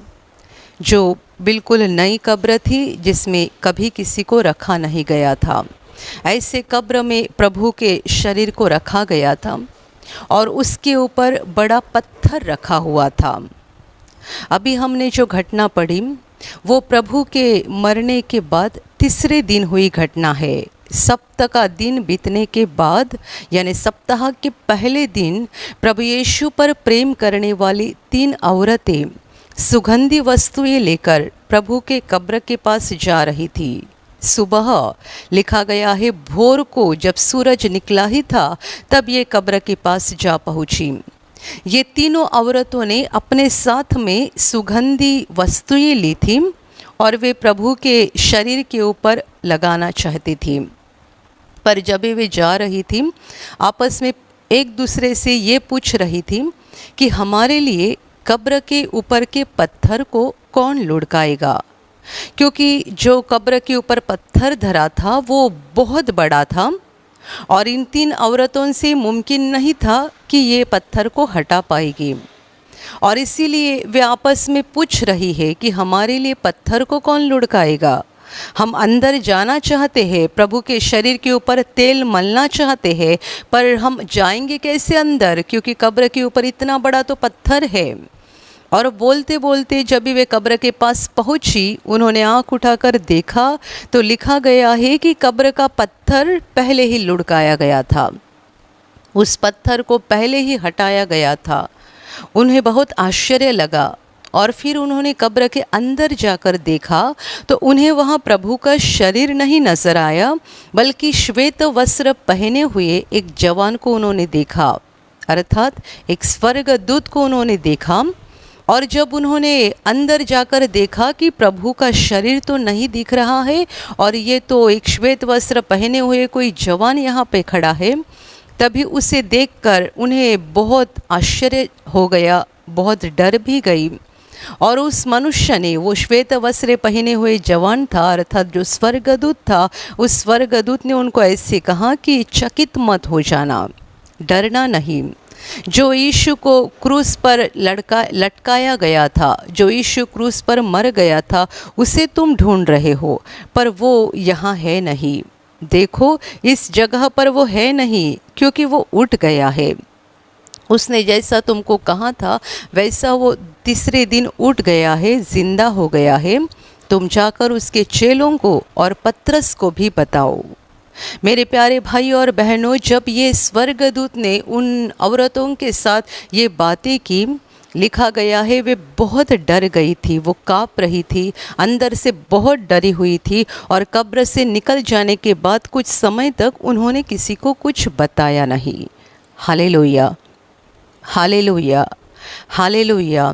जो बिल्कुल नई कब्र थी, जिसमें कभी किसी को रखा नहीं गया था। ऐसे कब्र में प्रभु के शरीर को रखा गया था और उसके ऊपर बड़ा पत्थर रखा हुआ था। अभी हमने जो घटना पढ़ी वो प्रभु के मरने के बाद तीसरे दिन हुई घटना है। सप्ताह का दिन बीतने के बाद, यानी सप्ताह के पहले दिन, प्रभु यीशु पर प्रेम करने वाली 3 औरतें सुगंधी वस्तुएं लेकर प्रभु के कब्र के पास जा रही थी। सुबह लिखा गया है, भोर को जब सूरज निकला ही था तब ये कब्र के पास जा पहुंची। ये तीनों औरतों ने अपने साथ में सुगंधी वस्तुएं ली थी और वे प्रभु के शरीर के ऊपर लगाना चाहती थी। पर जब वे जा रही थी, आपस में एक दूसरे से ये पूछ रही थी कि हमारे लिए कब्र के ऊपर के पत्थर को कौन लुढ़काएगा, क्योंकि जो कब्र के ऊपर पत्थर धरा था वो बहुत बड़ा था और इन 3 औरतों से मुमकिन नहीं था कि ये पत्थर को हटा पाएगी। और इसीलिए वे आपस में पूछ रही है कि हमारे लिए पत्थर को कौन लुढ़काएगा। हम अंदर जाना चाहते हैं, प्रभु के शरीर के ऊपर तेल मलना चाहते हैं, पर हम जाएंगे कैसे अंदर, क्योंकि कब्र के ऊपर इतना बड़ा तो पत्थर है। और बोलते बोलते जब भी वे कब्र के पास पहुंची, उन्होंने आंख उठाकर देखा तो लिखा गया है कि कब्र का पत्थर पहले ही लुढ़काया गया था, उस पत्थर को पहले ही हटाया गया था। उन्हें बहुत आश्चर्य लगा और फिर उन्होंने कब्र के अंदर जाकर देखा तो उन्हें वहाँ प्रभु का शरीर नहीं नजर आया, बल्कि श्वेत वस्त्र पहने हुए एक जवान को उन्होंने देखा, अर्थात एक स्वर्गदूत को उन्होंने देखा। और जब उन्होंने अंदर जाकर देखा कि प्रभु का शरीर तो नहीं दिख रहा है और ये तो एक श्वेत वस्त्र पहने हुए कोई जवान यहाँ पे खड़ा है, तभी उसे देखकर उन्हें बहुत आश्चर्य हो गया, बहुत डर भी गई। और उस मनुष्य ने, वो श्वेत वस्त्र पहने हुए जवान था अर्थात जो स्वर्गदूत था, उस स्वर्गदूत ने उनको ऐसे कहा कि चकित मत हो जाना, डरना नहीं। जो यीशु को क्रूस पर लटकाया गया था, जो यीशु क्रूस पर मर गया था, उसे तुम ढूंढ रहे हो, पर वो यहाँ है नहीं। देखो, इस जगह पर वो है नहीं, क्योंकि वो उठ गया है। उसने जैसा तुमको कहा था वैसा वो तीसरे दिन उठ गया है, जिंदा हो गया है। तुम जाकर उसके चेलों को और पतरस को भी बताओ। मेरे प्यारे भाई और बहनों, जब ये स्वर्गदूत ने उन औरतों के साथ ये बातें की, लिखा गया है वे बहुत डर गई थी, वो काँप रही थी, अंदर से बहुत डरी हुई थी। और कब्र से निकल जाने के बाद कुछ समय तक उन्होंने किसी को कुछ बताया नहीं। हालेलुया, हालेलुया, हालेलुया।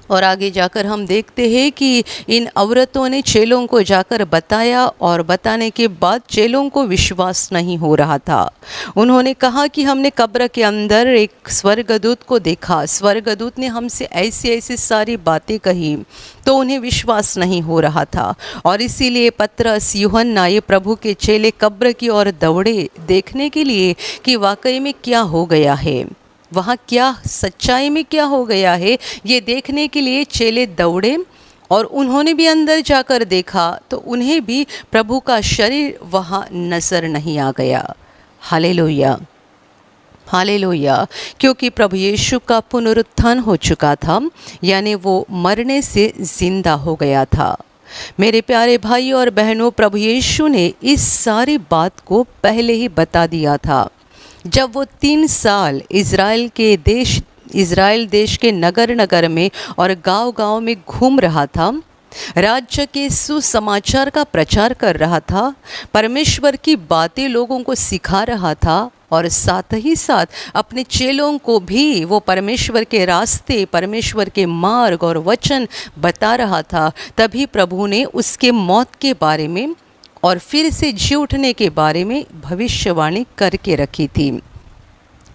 और आगे जाकर हम देखते हैं कि इन औरतों ने चेलों को जाकर बताया, और बताने के बाद चेलों को विश्वास नहीं हो रहा था। उन्होंने कहा कि हमने कब्र के अंदर एक स्वर्गदूत को देखा, स्वर्गदूत ने हमसे ऐसी ऐसी सारी बातें कही, तो उन्हें विश्वास नहीं हो रहा था। और इसीलिए पतरस, यूहन्ना, ये प्रभु के चेले कब्र की ओर दौड़े देखने के लिए कि वाकई में क्या हो गया है, वहाँ क्या सच्चाई में क्या हो गया है, ये देखने के लिए चेले दौड़े। और उन्होंने भी अंदर जाकर देखा तो उन्हें भी प्रभु का शरीर वहाँ नज़र नहीं आ गया। हालेलुया, हालेलुया। क्योंकि प्रभु यीशु का पुनरुत्थान हो चुका था, यानी वो मरने से ज़िंदा हो गया था। मेरे प्यारे भाई और बहनों, प्रभु यीशु ने इस सारी बात को पहले ही बता दिया था। जब वो 3 साल इज़राइल देश के नगर नगर में और गांव-गांव में घूम रहा था, राज्य के सुसमाचार का प्रचार कर रहा था, परमेश्वर की बातें लोगों को सिखा रहा था, और साथ ही साथ अपने चेलों को भी वो परमेश्वर के रास्ते, परमेश्वर के मार्ग और वचन बता रहा था, तभी प्रभु ने उसके मौत के बारे में और फिर से जी उठने के बारे में भविष्यवाणी करके रखी थी।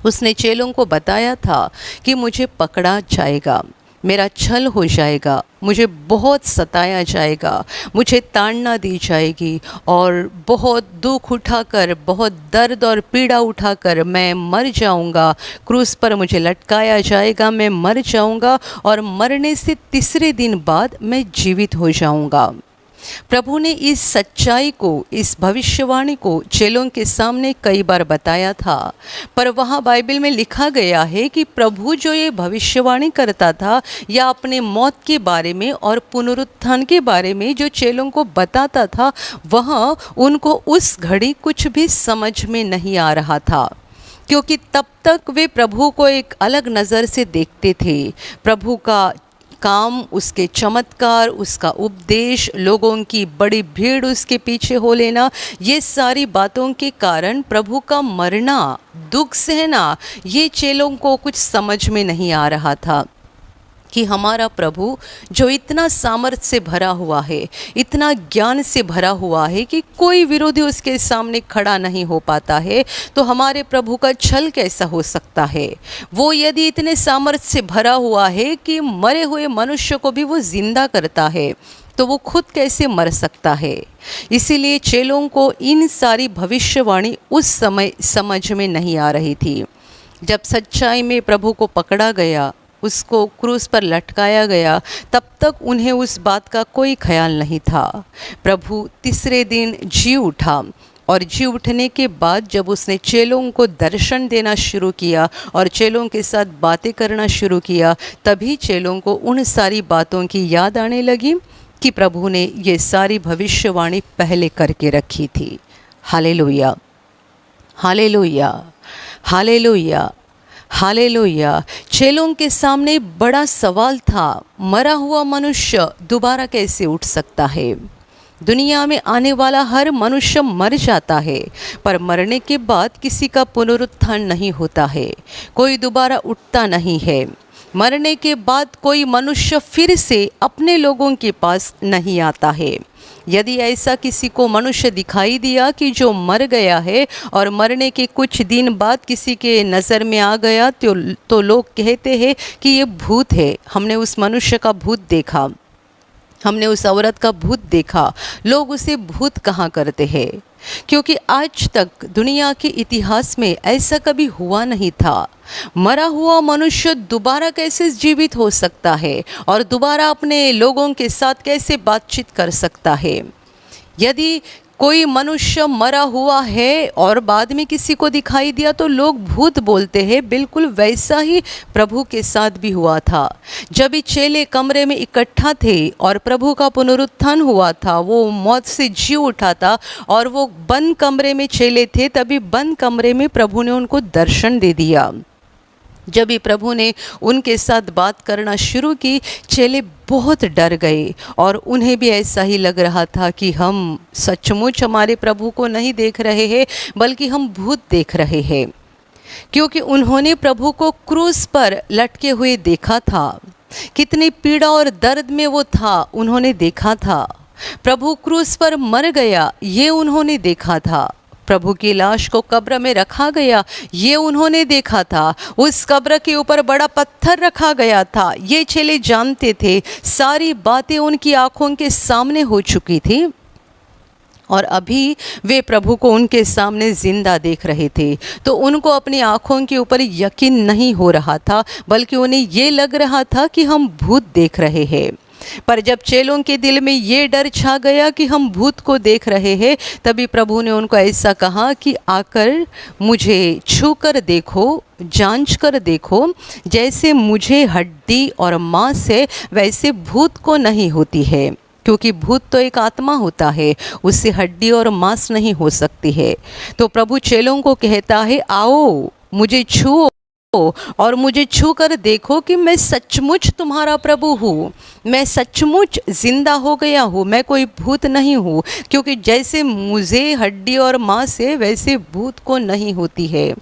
उसने चेलों को बताया था कि मुझे पकड़ा जाएगा, मेरा छल हो जाएगा, मुझे बहुत सताया जाएगा, मुझे ताड़ना दी जाएगी, और बहुत दुख उठाकर, बहुत दर्द और पीड़ा उठाकर मैं मर जाऊंगा, क्रूस पर मुझे लटकाया जाएगा, मैं मर जाऊंगा, और मरने से तीसरे दिन बाद मैं जीवित हो जाऊंगा। प्रभु ने इस सच्चाई को, इस भविष्यवाणी को चेलों के सामने कई बार बताया था, पर वहाँ बाइबल में लिखा गया है कि प्रभु जो ये भविष्यवाणी करता था या अपने मौत के बारे में और पुनरुत्थान के बारे में जो चेलों को बताता था, वहाँ उनको उस घड़ी कुछ भी समझ में नहीं आ रहा था, क्योंकि तब तक वे प्रभु को एक अलग नज़र से देखते थे। प्रभु का काम, उसके चमत्कार, उसका उपदेश, लोगों की बड़ी भीड़ उसके पीछे हो लेना, ये सारी बातों के कारण प्रभु का मरना, दुख सहना, ये चेलों को कुछ समझ में नहीं आ रहा था कि हमारा प्रभु जो इतना सामर्थ्य से भरा हुआ है, इतना ज्ञान से भरा हुआ है कि कोई विरोधी उसके सामने खड़ा नहीं हो पाता है, तो हमारे प्रभु का छल कैसा हो सकता है। वो यदि इतने सामर्थ्य से भरा हुआ है कि मरे हुए मनुष्य को भी वो जिंदा करता है, तो वो खुद कैसे मर सकता है। इसीलिए चेलों को इन सारी भविष्यवाणी उस समय समझ में नहीं आ रही थी। जब सच्चाई में प्रभु को पकड़ा गया, उसको क्रूस पर लटकाया गया, तब तक उन्हें उस बात का कोई ख्याल नहीं था। प्रभु तीसरे दिन जी उठा, और जी उठने के बाद जब उसने चेलों को दर्शन देना शुरू किया और चेलों के साथ बातें करना शुरू किया, तभी चेलों को उन सारी बातों की याद आने लगी कि प्रभु ने ये सारी भविष्यवाणी पहले करके रखी थी। हालेलुया, हालेलुया, हालेलुया, हालेलुया। चेलों के सामने बड़ा सवाल था, मरा हुआ मनुष्य दोबारा कैसे उठ सकता है। दुनिया में आने वाला हर मनुष्य मर जाता है, पर मरने के बाद किसी का पुनरुत्थान नहीं होता है, कोई दोबारा उठता नहीं है। मरने के बाद कोई मनुष्य फिर से अपने लोगों के पास नहीं आता है। यदि ऐसा किसी को मनुष्य दिखाई दिया कि जो मर गया है और मरने के कुछ दिन बाद किसी के नज़र में आ गया तो लोग कहते हैं कि ये भूत है, हमने उस मनुष्य का भूत देखा, हमने उस औरत का भूत देखा। लोग उसे भूत कहा करते हैं, क्योंकि आज तक दुनिया के इतिहास में ऐसा कभी हुआ नहीं था। मरा हुआ मनुष्य दोबारा कैसे जीवित हो सकता है और दोबारा अपने लोगों के साथ कैसे बातचीत कर सकता है। यदि कोई मनुष्य मरा हुआ है और बाद में किसी को दिखाई दिया तो लोग भूत बोलते हैं। बिल्कुल वैसा ही प्रभु के साथ भी हुआ था। जब ये चेले कमरे में इकट्ठा थे और प्रभु का पुनरुत्थान हुआ था, वो मौत से जी उठा था और वो बंद कमरे में चेले थे, तभी बंद कमरे में प्रभु ने उनको दर्शन दे दिया। जब भी प्रभु ने उनके साथ बात करना शुरू की, चेले बहुत डर गए और उन्हें भी ऐसा ही लग रहा था कि हम सचमुच हमारे प्रभु को नहीं देख रहे हैं, बल्कि हम भूत देख रहे हैं, क्योंकि उन्होंने प्रभु को क्रूस पर लटके हुए देखा था। कितनी पीड़ा और दर्द में वो था, उन्होंने देखा था। प्रभु क्रूस पर मर गया, ये उन्होंने देखा था। प्रभु की लाश को कब्र में रखा गया, ये उन्होंने देखा था। उस कब्र के ऊपर बड़ा पत्थर रखा गया था, ये चेले जानते थे। सारी बातें उनकी आंखों के सामने हो चुकी थी और अभी वे प्रभु को उनके सामने जिंदा देख रहे थे। तो उनको अपनी आंखों के ऊपर यकीन नहीं हो रहा था, बल्कि उन्हें ये लग रहा था कि हम भूत देख रहे हैं। पर जब चेलों के दिल में ये डर छा गया कि हम भूत को देख रहे हैं, तभी प्रभु ने उनको ऐसा कहा कि आकर मुझे छू कर देखो, जांच कर देखो। जैसे मुझे हड्डी और मांस है, वैसे भूत को नहीं होती है, क्योंकि भूत तो एक आत्मा होता है, उससे हड्डी और मांस नहीं हो सकती है। तो प्रभु चेलों को कहता है, आओ मुझे छुओ और मुझे छू कर देखो कि मैं सचमुच तुम्हारा प्रभु हूँ, मैं सचमुच जिंदा हो गया हूँ, मैं कोई भूत नहीं हूँ। क्योंकि जैसे मुझे हड्डी और मांस है, वैसे भूत को नहीं होती है।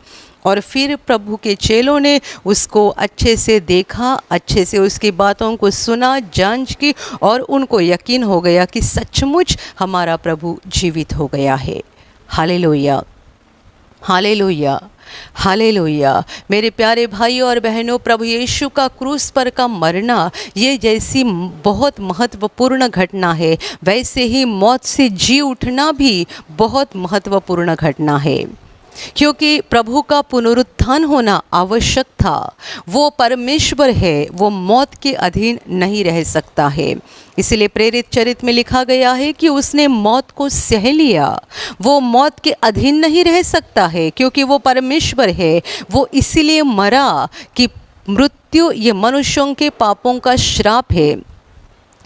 और फिर प्रभु के चेलों ने उसको अच्छे से देखा, अच्छे से उसकी बातों को सुना, जांच की और उनको यकीन हो गया कि सचमुच हमारा प्रभु जीवित हो गया है। हालेलुया, हालेलुया, हालेलुया। मेरे प्यारे भाई और बहनों, प्रभु यीशु का क्रूस पर का मरना ये जैसी बहुत महत्वपूर्ण घटना है, वैसे ही मौत से जी उठना भी बहुत महत्वपूर्ण घटना है। क्योंकि प्रभु का पुनरुत्थान होना आवश्यक था। वो परमेश्वर है, वो मौत के अधीन नहीं रह सकता है। इसलिए प्रेरित चरित्र में लिखा गया है कि उसने मौत को सह लिया। वो मौत के अधीन नहीं रह सकता है, क्योंकि वो परमेश्वर है। वो इसीलिए मरा कि मृत्यु ये मनुष्यों के पापों का श्राप है,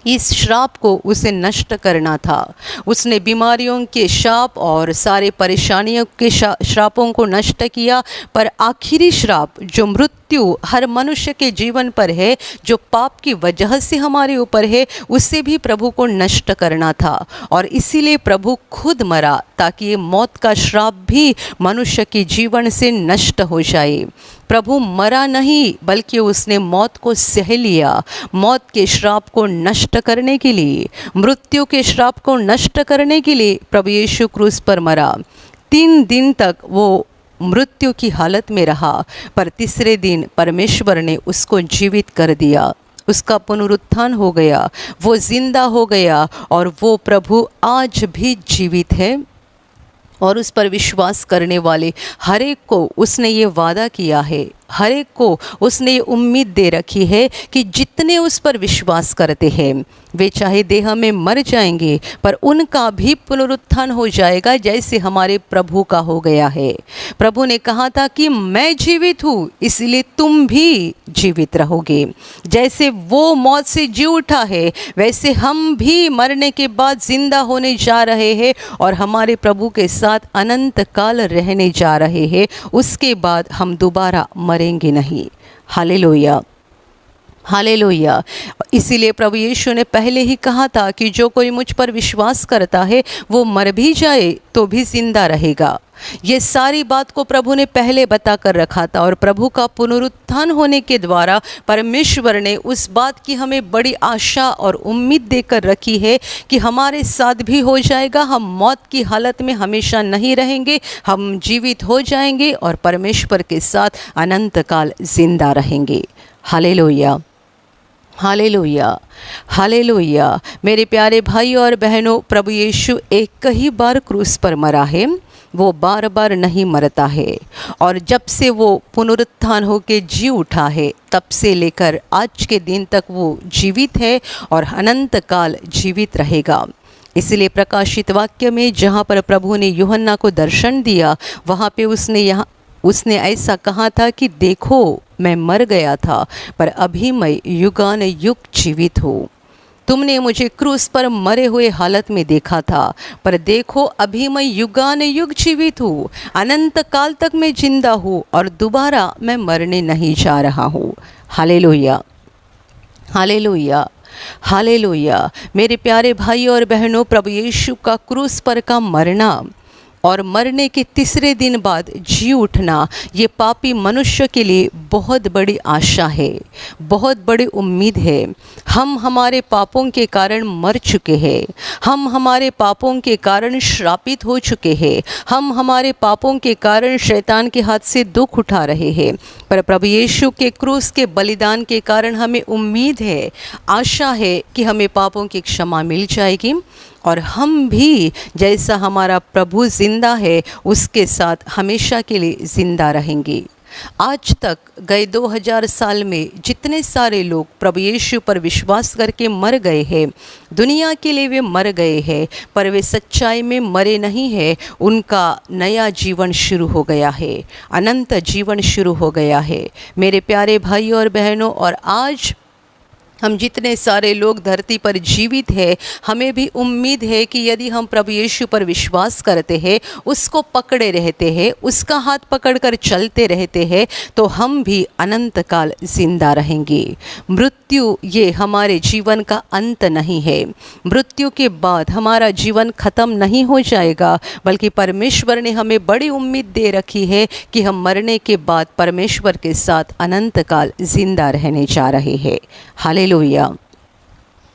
इस श्राप को उसे नष्ट करना था। उसने बीमारियों के श्राप और सारे परेशानियों के श्रापों को नष्ट किया, पर आखिरी श्राप जो मृत्यु हर मनुष्य के जीवन पर है, जो पाप की वजह से हमारे ऊपर है, उसे भी प्रभु को नष्ट करना था। और इसीलिए प्रभु खुद मरा, ताकि ये मौत का श्राप भी मनुष्य के जीवन से नष्ट हो जाए। प्रभु मरा नहीं, बल्कि उसने मौत को सह लिया। मौत के श्राप को नष्ट करने के लिए, मृत्यु के श्राप को नष्ट करने के लिए प्रभु यीशु क्रूस पर मरा। 3 दिन तक वो मृत्यु की हालत में रहा, पर तीसरे दिन परमेश्वर ने उसको जीवित कर दिया। उसका पुनरुत्थान हो गया, वो जिंदा हो गया और वो प्रभु आज भी जीवित है। और उस पर विश्वास करने वाले हर एक को उसने ये वादा किया है, हर एक को उसने ये उम्मीद दे रखी है कि जितने उस पर विश्वास करते हैं वे चाहे देह में मर जाएंगे, पर उनका भी पुनरुत्थान हो जाएगा, जैसे हमारे प्रभु का हो गया है। प्रभु ने कहा था कि मैं जीवित हूँ, इसलिए तुम भी जीवित रहोगे। जैसे वो मौत से जी उठा है, वैसे हम भी मरने के बाद जिंदा होने जा रहे हैं और हमारे प्रभु के साथ अनंत काल रहने जा रहे हैं। उसके बाद हम दोबारा मरेंगे नहीं। Hallelujah, hallelujah. इसीलिए प्रभु यीशु ने पहले ही कहा था कि जो कोई मुझ पर विश्वास करता है वो मर भी जाए तो भी जिंदा रहेगा। ये सारी बात को प्रभु ने पहले बता कर रखा था और प्रभु का पुनरुत्थान होने के द्वारा परमेश्वर ने उस बात की हमें बड़ी आशा और उम्मीद देकर रखी है कि हमारे साथ भी हो जाएगा। हम मौत की हालत में हमेशा नहीं रहेंगे, हम जीवित हो जाएंगे और परमेश्वर के साथ अनंत काल जिंदा रहेंगे। हालेलुया, हालेलुया, हालेलुया। मेरे प्यारे भाई और बहनों, प्रभु यीशु एक ही बार क्रूस पर मरा है, वो बार बार नहीं मरता है। और जब से वो पुनरुत्थान होकर जी उठा है तब से लेकर आज के दिन तक वो जीवित है और अनंत काल जीवित रहेगा। इसलिए प्रकाशित वाक्य में जहाँ पर प्रभु ने यूहन्ना को दर्शन दिया वहाँ पे उसने ऐसा कहा था कि देखो मैं मर गया था पर अभी मैं युगान युग जीवित हूँ। तुमने मुझे क्रूस पर मरे हुए हालत में देखा था पर देखो अभी मैं युगान युग जीवित हूँ, अनंत काल तक मैं जिंदा हूँ और दोबारा मैं मरने नहीं जा रहा हूँ। हालेलुया, हालेलुया, हालेलुया। मेरे प्यारे भाई और बहनों, प्रभु यीशु का क्रूस पर का मरना और मरने के तीसरे दिन बाद जी उठना ये पापी मनुष्य के लिए बहुत बड़ी आशा है, बहुत बड़ी उम्मीद है। हम हमारे पापों के कारण मर चुके हैं, हम हमारे पापों के कारण श्रापित हो चुके हैं, हम हमारे पापों के कारण शैतान के हाथ से दुख उठा रहे हैं। पर प्रभु यीशु के क्रूस के बलिदान के कारण हमें उम्मीद है, आशा है कि हमें पापों की क्षमा मिल जाएगी और हम भी जैसा हमारा प्रभु जिंदा है उसके साथ हमेशा के लिए ज़िंदा रहेंगे। आज तक गए 2000 साल में जितने सारे लोग प्रभु यीशु पर विश्वास करके मर गए हैं, दुनिया के लिए वे मर गए हैं पर वे सच्चाई में मरे नहीं हैं। उनका नया जीवन शुरू हो गया है, अनंत जीवन शुरू हो गया है। मेरे प्यारे भाई और बहनों, और आज हम जितने सारे लोग धरती पर जीवित हैं, हमें भी उम्मीद है कि यदि हम प्रभु यीशु पर विश्वास करते हैं, उसको पकड़े रहते हैं, उसका हाथ पकड़कर चलते रहते हैं, तो हम भी अनंत काल जिंदा रहेंगे। मृत्यु ये हमारे जीवन का अंत नहीं है। मृत्यु के बाद हमारा जीवन खत्म नहीं हो जाएगा, बल्कि परमेश्वर ने हमें बड़ी उम्मीद दे रखी है कि हम मरने के बाद परमेश्वर के साथ अनंत काल जिंदा रहने जा रहे हैं। हालेलुया,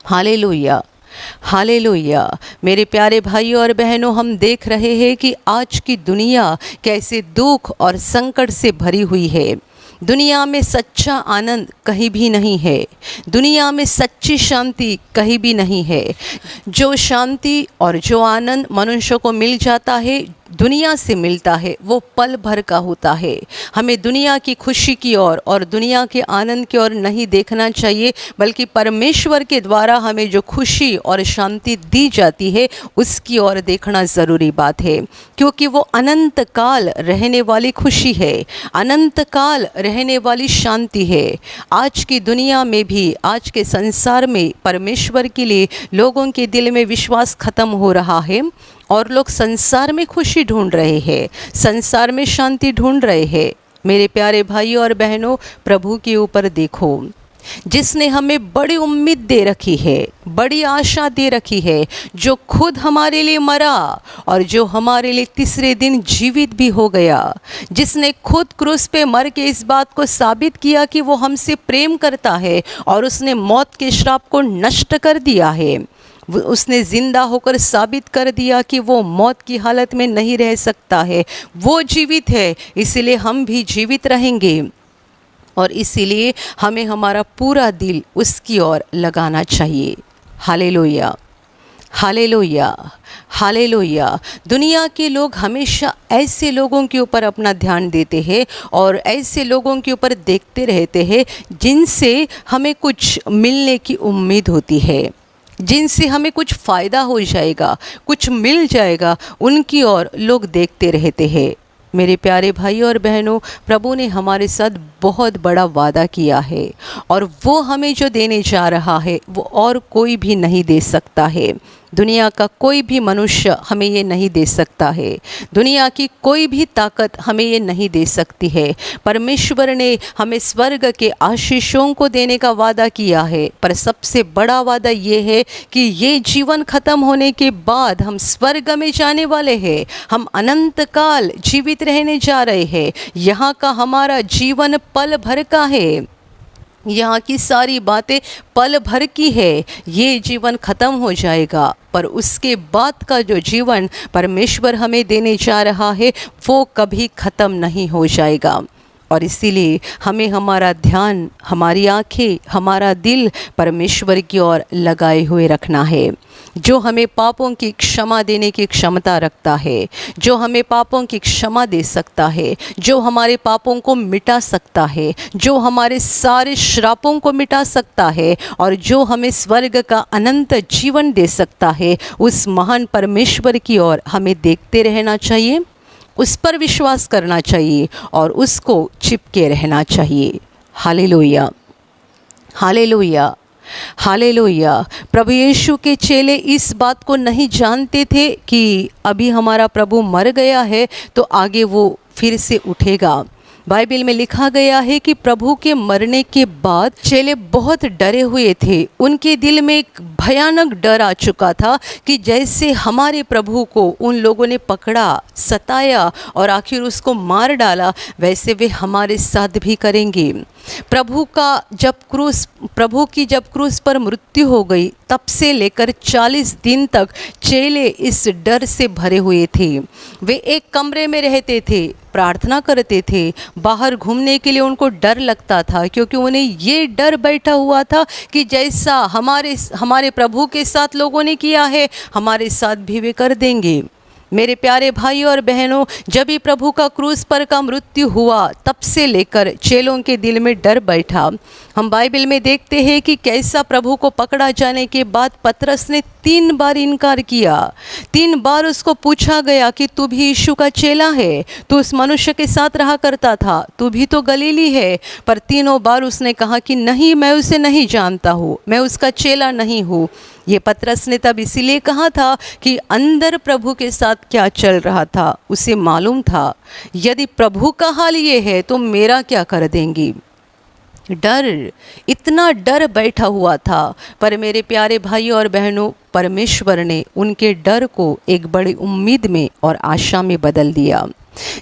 हालेलुया, हालेलुया। मेरे प्यारे भाइयों और बहनों, हम देख रहे हैं कि आज की दुनिया कैसे दुख और संकट से भरी हुई है। दुनिया में सच्चा आनंद कहीं भी नहीं है, दुनिया में सच्ची शांति कहीं भी नहीं है। जो शांति और जो आनंद मनुष्य को मिल जाता है, दुनिया से मिलता है, वो पल भर का होता है। हमें दुनिया की खुशी की ओर और दुनिया के आनंद की ओर नहीं देखना चाहिए, बल्कि परमेश्वर के द्वारा हमें जो खुशी और शांति दी जाती है उसकी ओर देखना ज़रूरी बात है, क्योंकि वो अनंत काल रहने वाली खुशी है, अनंत काल रहने वाली शांति है। आज की दुनिया में भी, आज के संसार में परमेश्वर के लिए लोगों के दिल में विश्वास खत्म हो रहा है और लोग संसार में खुशी ढूंढ रहे हैं, संसार में शांति ढूंढ रहे हैं। मेरे प्यारे भाइयों और बहनों, प्रभु के ऊपर देखो, जिसने हमें बड़ी उम्मीद दे रखी है, बड़ी आशा दे रखी है, जो खुद हमारे लिए मरा और जो हमारे लिए तीसरे दिन जीवित भी हो गया, जिसने खुद क्रूस पे मर के इस बात को साबित किया कि वो हमसे प्रेम करता है और उसने मौत के श्राप को नष्ट कर दिया है। उसने ज़िंदा होकर साबित कर दिया कि वो मौत की हालत में नहीं रह सकता है, वो जीवित है, इसलिए हम भी जीवित रहेंगे। और इसीलिए हमें हमारा पूरा दिल उसकी ओर लगाना चाहिए। हालेलुया, हालेलुया, हालेलुया। दुनिया के लोग हमेशा ऐसे लोगों के ऊपर अपना ध्यान देते हैं और ऐसे लोगों के ऊपर देखते रहते हैं जिनसे हमें कुछ मिलने की उम्मीद होती है, जिनसे हमें कुछ फ़ायदा हो जाएगा, कुछ मिल जाएगा, उनकी ओर लोग देखते रहते हैं। मेरे प्यारे भाई और बहनों, प्रभु ने हमारे साथ बहुत बड़ा वादा किया है और वो हमें जो देने जा रहा है वो और कोई भी नहीं दे सकता है। दुनिया का कोई भी मनुष्य हमें ये नहीं दे सकता है, दुनिया की कोई भी ताकत हमें ये नहीं दे सकती है। परमेश्वर ने हमें स्वर्ग के आशीषों को देने का वादा किया है, पर सबसे बड़ा वादा ये है कि ये जीवन खत्म होने के बाद हम स्वर्ग में जाने वाले हैं, हम अनंत काल जीवित रहने जा रहे हैं। यहाँ का हमारा जीवन पल भर का है, यहाँ की सारी बातें पल भर की है, ये जीवन खत्म हो जाएगा, पर उसके बाद का जो जीवन परमेश्वर हमें देने जा रहा है वो कभी ख़त्म नहीं हो जाएगा। और इसीलिए हमें हमारा ध्यान, हमारी आंखें, हमारा दिल परमेश्वर की ओर लगाए हुए रखना है, जो हमें पापों की क्षमा देने की क्षमता रखता है, जो हमें पापों की क्षमा दे सकता है, जो हमारे पापों को मिटा सकता है, जो हमारे सारे श्रापों को मिटा सकता है और जो हमें स्वर्ग का अनंत जीवन दे सकता है। उस महान परमेश्वर की ओर हमें देखते रहना चाहिए, उस पर विश्वास करना चाहिए और उसको चिपके रहना चाहिए। हालेलुया, हालेलुया, हालेलुया। प्रभु यीशु के चेले इस बात को नहीं जानते थे कि अभी हमारा प्रभु मर गया है तो आगे वो फिर से उठेगा। बाइबल में लिखा गया है कि प्रभु के मरने के बाद चेले बहुत डरे हुए थे, उनके दिल में एक भयानक डर आ चुका था कि जैसे हमारे प्रभु को उन लोगों ने पकड़ा, सताया और आखिर उसको मार डाला, वैसे वे हमारे साथ भी करेंगे। प्रभु की जब क्रूस पर मृत्यु हो गई, तब से लेकर 40 दिन तक चेले इस डर से भरे हुए थे। वे एक कमरे में रहते थे, प्रार्थना करते थे, बाहर घूमने के लिए उनको डर लगता था, क्योंकि उन्हें ये डर बैठा हुआ था कि जैसा हमारे प्रभु के साथ लोगों ने किया है, हमारे साथ भी वे कर देंगे। मेरे प्यारे भाई और बहनों, जब भी प्रभु का क्रूस पर का मृत्यु हुआ, तब से लेकर चेलों के दिल में डर बैठा। हम बाइबल में देखते हैं कि कैसा प्रभु को पकड़ा जाने के बाद पतरस ने 3 बार इनकार किया। 3 बार उसको पूछा गया कि तू भी यीशु का चेला है, तू उस मनुष्य के साथ रहा करता था, तू भी तो गलीली है। पर तीनों बार उसने कहा कि नहीं, मैं उसे नहीं जानता हूँ, मैं उसका चेला नहीं हूँ। ये पतरस ने तब इसीलिए कहा था कि अंदर प्रभु के साथ क्या चल रहा था उसे मालूम था, यदि प्रभु का हाल ये है तो मेरा क्या कर देंगी। डर, इतना डर बैठा हुआ था। पर मेरे प्यारे भाई और बहनों, परमेश्वर ने उनके डर को एक बड़ी उम्मीद में और आशा में बदल दिया।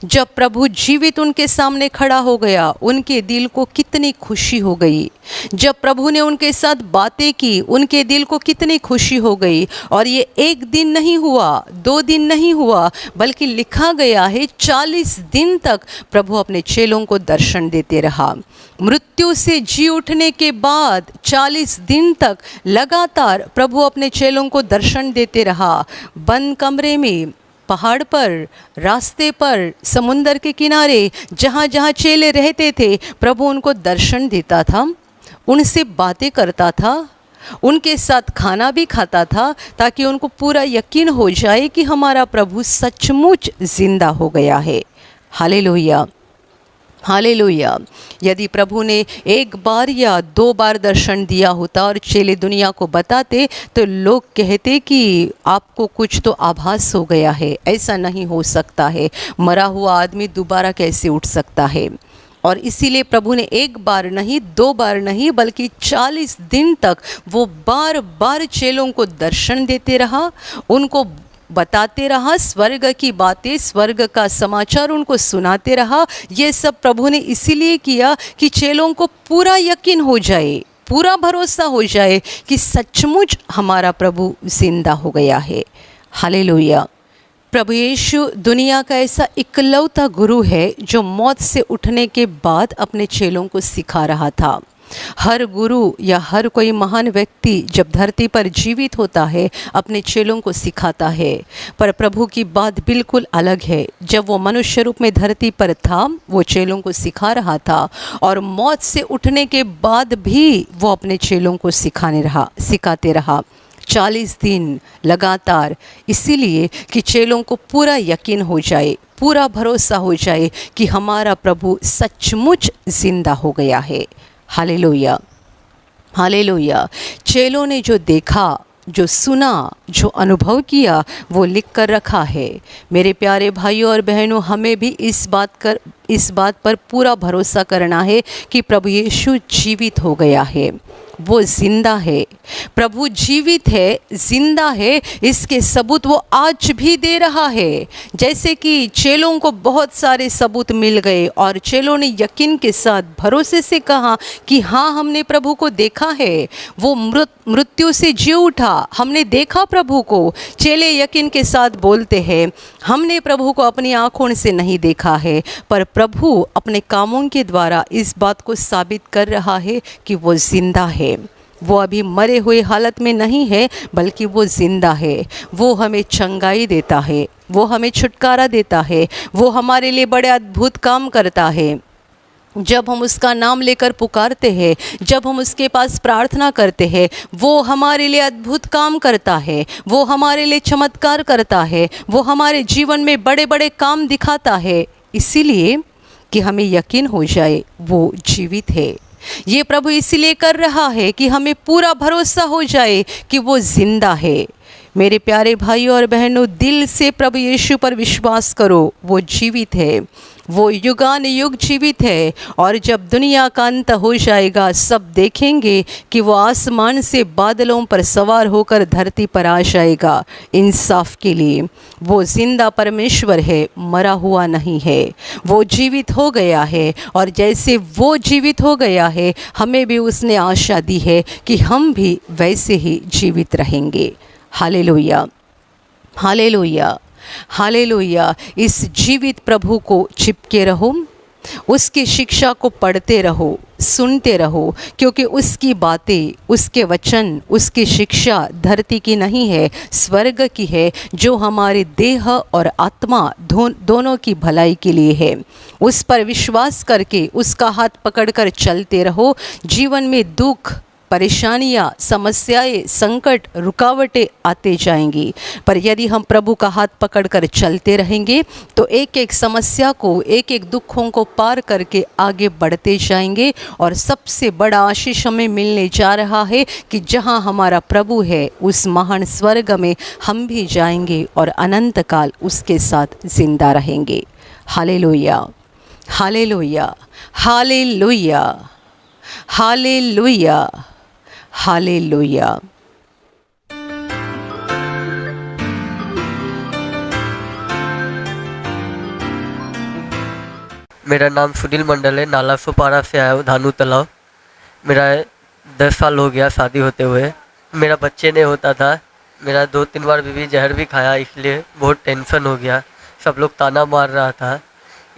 जब प्रभु जीवित उनके सामने खड़ा हो गया, उनके दिल को कितनी खुशी हो गई। जब प्रभु ने उनके साथ बातें की, उनके दिल को कितनी खुशी हो गई। और ये 1 दिन नहीं हुआ, 2 दिन नहीं हुआ, बल्कि लिखा गया है 40 दिन तक प्रभु अपने चेलों को दर्शन देते रहा। मृत्यु से जी उठने के बाद 40 दिन तक लगातार प्रभु अपने चेलों को दर्शन देते रहा। बंद कमरे में, पहाड़ पर, रास्ते पर, समुंदर के किनारे, जहाँ जहाँ चेले रहते थे, प्रभु उनको दर्शन देता था, उनसे बातें करता था, उनके साथ खाना भी खाता था, ताकि उनको पूरा यकीन हो जाए कि हमारा प्रभु सचमुच जिंदा हो गया है। Hallelujah, hallelujah. यदि प्रभु ने 1 बार या 2 बार दर्शन दिया होता और चेले दुनिया को बताते, तो लोग कहते कि आपको कुछ तो आभास हो गया है, ऐसा नहीं हो सकता है, मरा हुआ आदमी दोबारा कैसे उठ सकता है। और इसीलिए प्रभु ने 1 बार नहीं, 2 बार नहीं, बल्कि 40 दिन तक वो बार बार चेलों को दर्शन देते रहा, उनको बताते रहा, स्वर्ग की बातें, स्वर्ग का समाचार उनको सुनाते रहा। ये सब प्रभु ने इसीलिए किया कि चेलों को पूरा यकीन हो जाए, पूरा भरोसा हो जाए कि सचमुच हमारा प्रभु जिंदा हो गया है। हालेलुया। प्रभु यीशु दुनिया का ऐसा इकलौता गुरु है जो मौत से उठने के बाद अपने चेलों को सिखा रहा था। हर गुरु या हर कोई महान व्यक्ति जब धरती पर जीवित होता है, अपने चेलों को सिखाता है, पर प्रभु की बात बिल्कुल अलग है। जब वो मनुष्य रूप में धरती पर था, वो चेलों को सिखा रहा था, और मौत से उठने के बाद भी वो अपने चेलों को सिखाते रहा 40 दिन लगातार, इसीलिए कि चेलों को पूरा यकीन हो जाए, पूरा भरोसा हो जाए कि हमारा प्रभु सचमुच जिंदा हो गया है। Hallelujah, hallelujah. चेलों ने जो देखा जो सुना, जो अनुभव किया, वो लिख कर रखा है। मेरे प्यारे भाइयों और बहनों, हमें भी इस बात पर पूरा भरोसा करना है कि प्रभु यीशु जीवित हो गया है, वो जिंदा है। प्रभु जीवित है, जिंदा है, इसके सबूत वो आज भी दे रहा है। जैसे कि चेलों को बहुत सारे सबूत मिल गए और चेलों ने यकीन के साथ भरोसे से कहा कि हाँ, हमने प्रभु को देखा है, वो मृत्यु से जी उठा, हमने देखा प्रभु को। चेले यकीन के साथ बोलते हैं, हमने प्रभु को अपनी आँखों से नहीं देखा है, पर प्रभु अपने कामों के द्वारा इस बात को साबित कर रहा है कि वो जिंदा है। वो अभी मरे हुए हालत में नहीं है, बल्कि वो जिंदा है। वो हमें चंगाई देता है, वो हमें छुटकारा देता है, वो हमारे लिए बड़े अद्भुत काम करता है। जब हम उसका नाम लेकर पुकारते हैं, जब हम उसके पास प्रार्थना करते हैं, वो हमारे लिए अद्भुत काम करता है, वो हमारे लिए चमत्कार करता है, वो हमारे जीवन में बड़े बड़े काम दिखाता है, इसीलिए कि हमें यकीन हो जाए वो जीवित है। ये प्रभु इसीलिए कर रहा है कि हमें पूरा भरोसा हो जाए कि वो जिंदा है। मेरे प्यारे भाइयों और बहनों, दिल से प्रभु यीशु पर विश्वास करो, वो जीवित है, वो युगान युग जीवित है। और जब दुनिया का अंत हो जाएगा, सब देखेंगे कि वो आसमान से बादलों पर सवार होकर धरती पर आ जाएगा इंसाफ के लिए। वो जिंदा परमेश्वर है, मरा हुआ नहीं है, वो जीवित हो गया है। और जैसे वो जीवित हो गया है, हमें भी उसने आशा दी है कि हम भी वैसे ही जीवित रहेंगे। हालेलुया, हालेलुया, हालेलुया। इस जीवित प्रभु को चिपके रहो, उसकी शिक्षा को पढ़ते रहो, सुनते रहो, क्योंकि उसकी बातें, उसके वचन, उसकी शिक्षा धरती की नहीं है, स्वर्ग की है, जो हमारे देह और आत्मा दोनों की भलाई के लिए है। उस पर विश्वास करके उसका हाथ पकड़कर चलते रहो। जीवन में दुख, परेशानियाँ, समस्याएं, संकट, रुकावटें आते जाएंगी, पर यदि हम प्रभु का हाथ पकड़कर चलते रहेंगे तो एक एक समस्या को, एक एक दुखों को पार करके आगे बढ़ते जाएंगे। और सबसे बड़ा आशीष हमें मिलने जा रहा है कि जहाँ हमारा प्रभु है, उस महान स्वर्ग में हम भी जाएंगे और अनंत काल उसके साथ जिंदा रहेंगे। हालेलुया, हालेलुया, हालेलुया, हालेलुया, हालेलुया। मेरा नाम सुनील मंडल है, नाला सुपारा से आया हूँ, धानु तालाब। मेरा 10 साल हो गया शादी होते हुए। मेरा बच्चे नहीं होता था, मेरा 2-3 बार बीवी जहर भी खाया, इसलिए बहुत टेंशन हो गया। सब लोग ताना मार रहा था,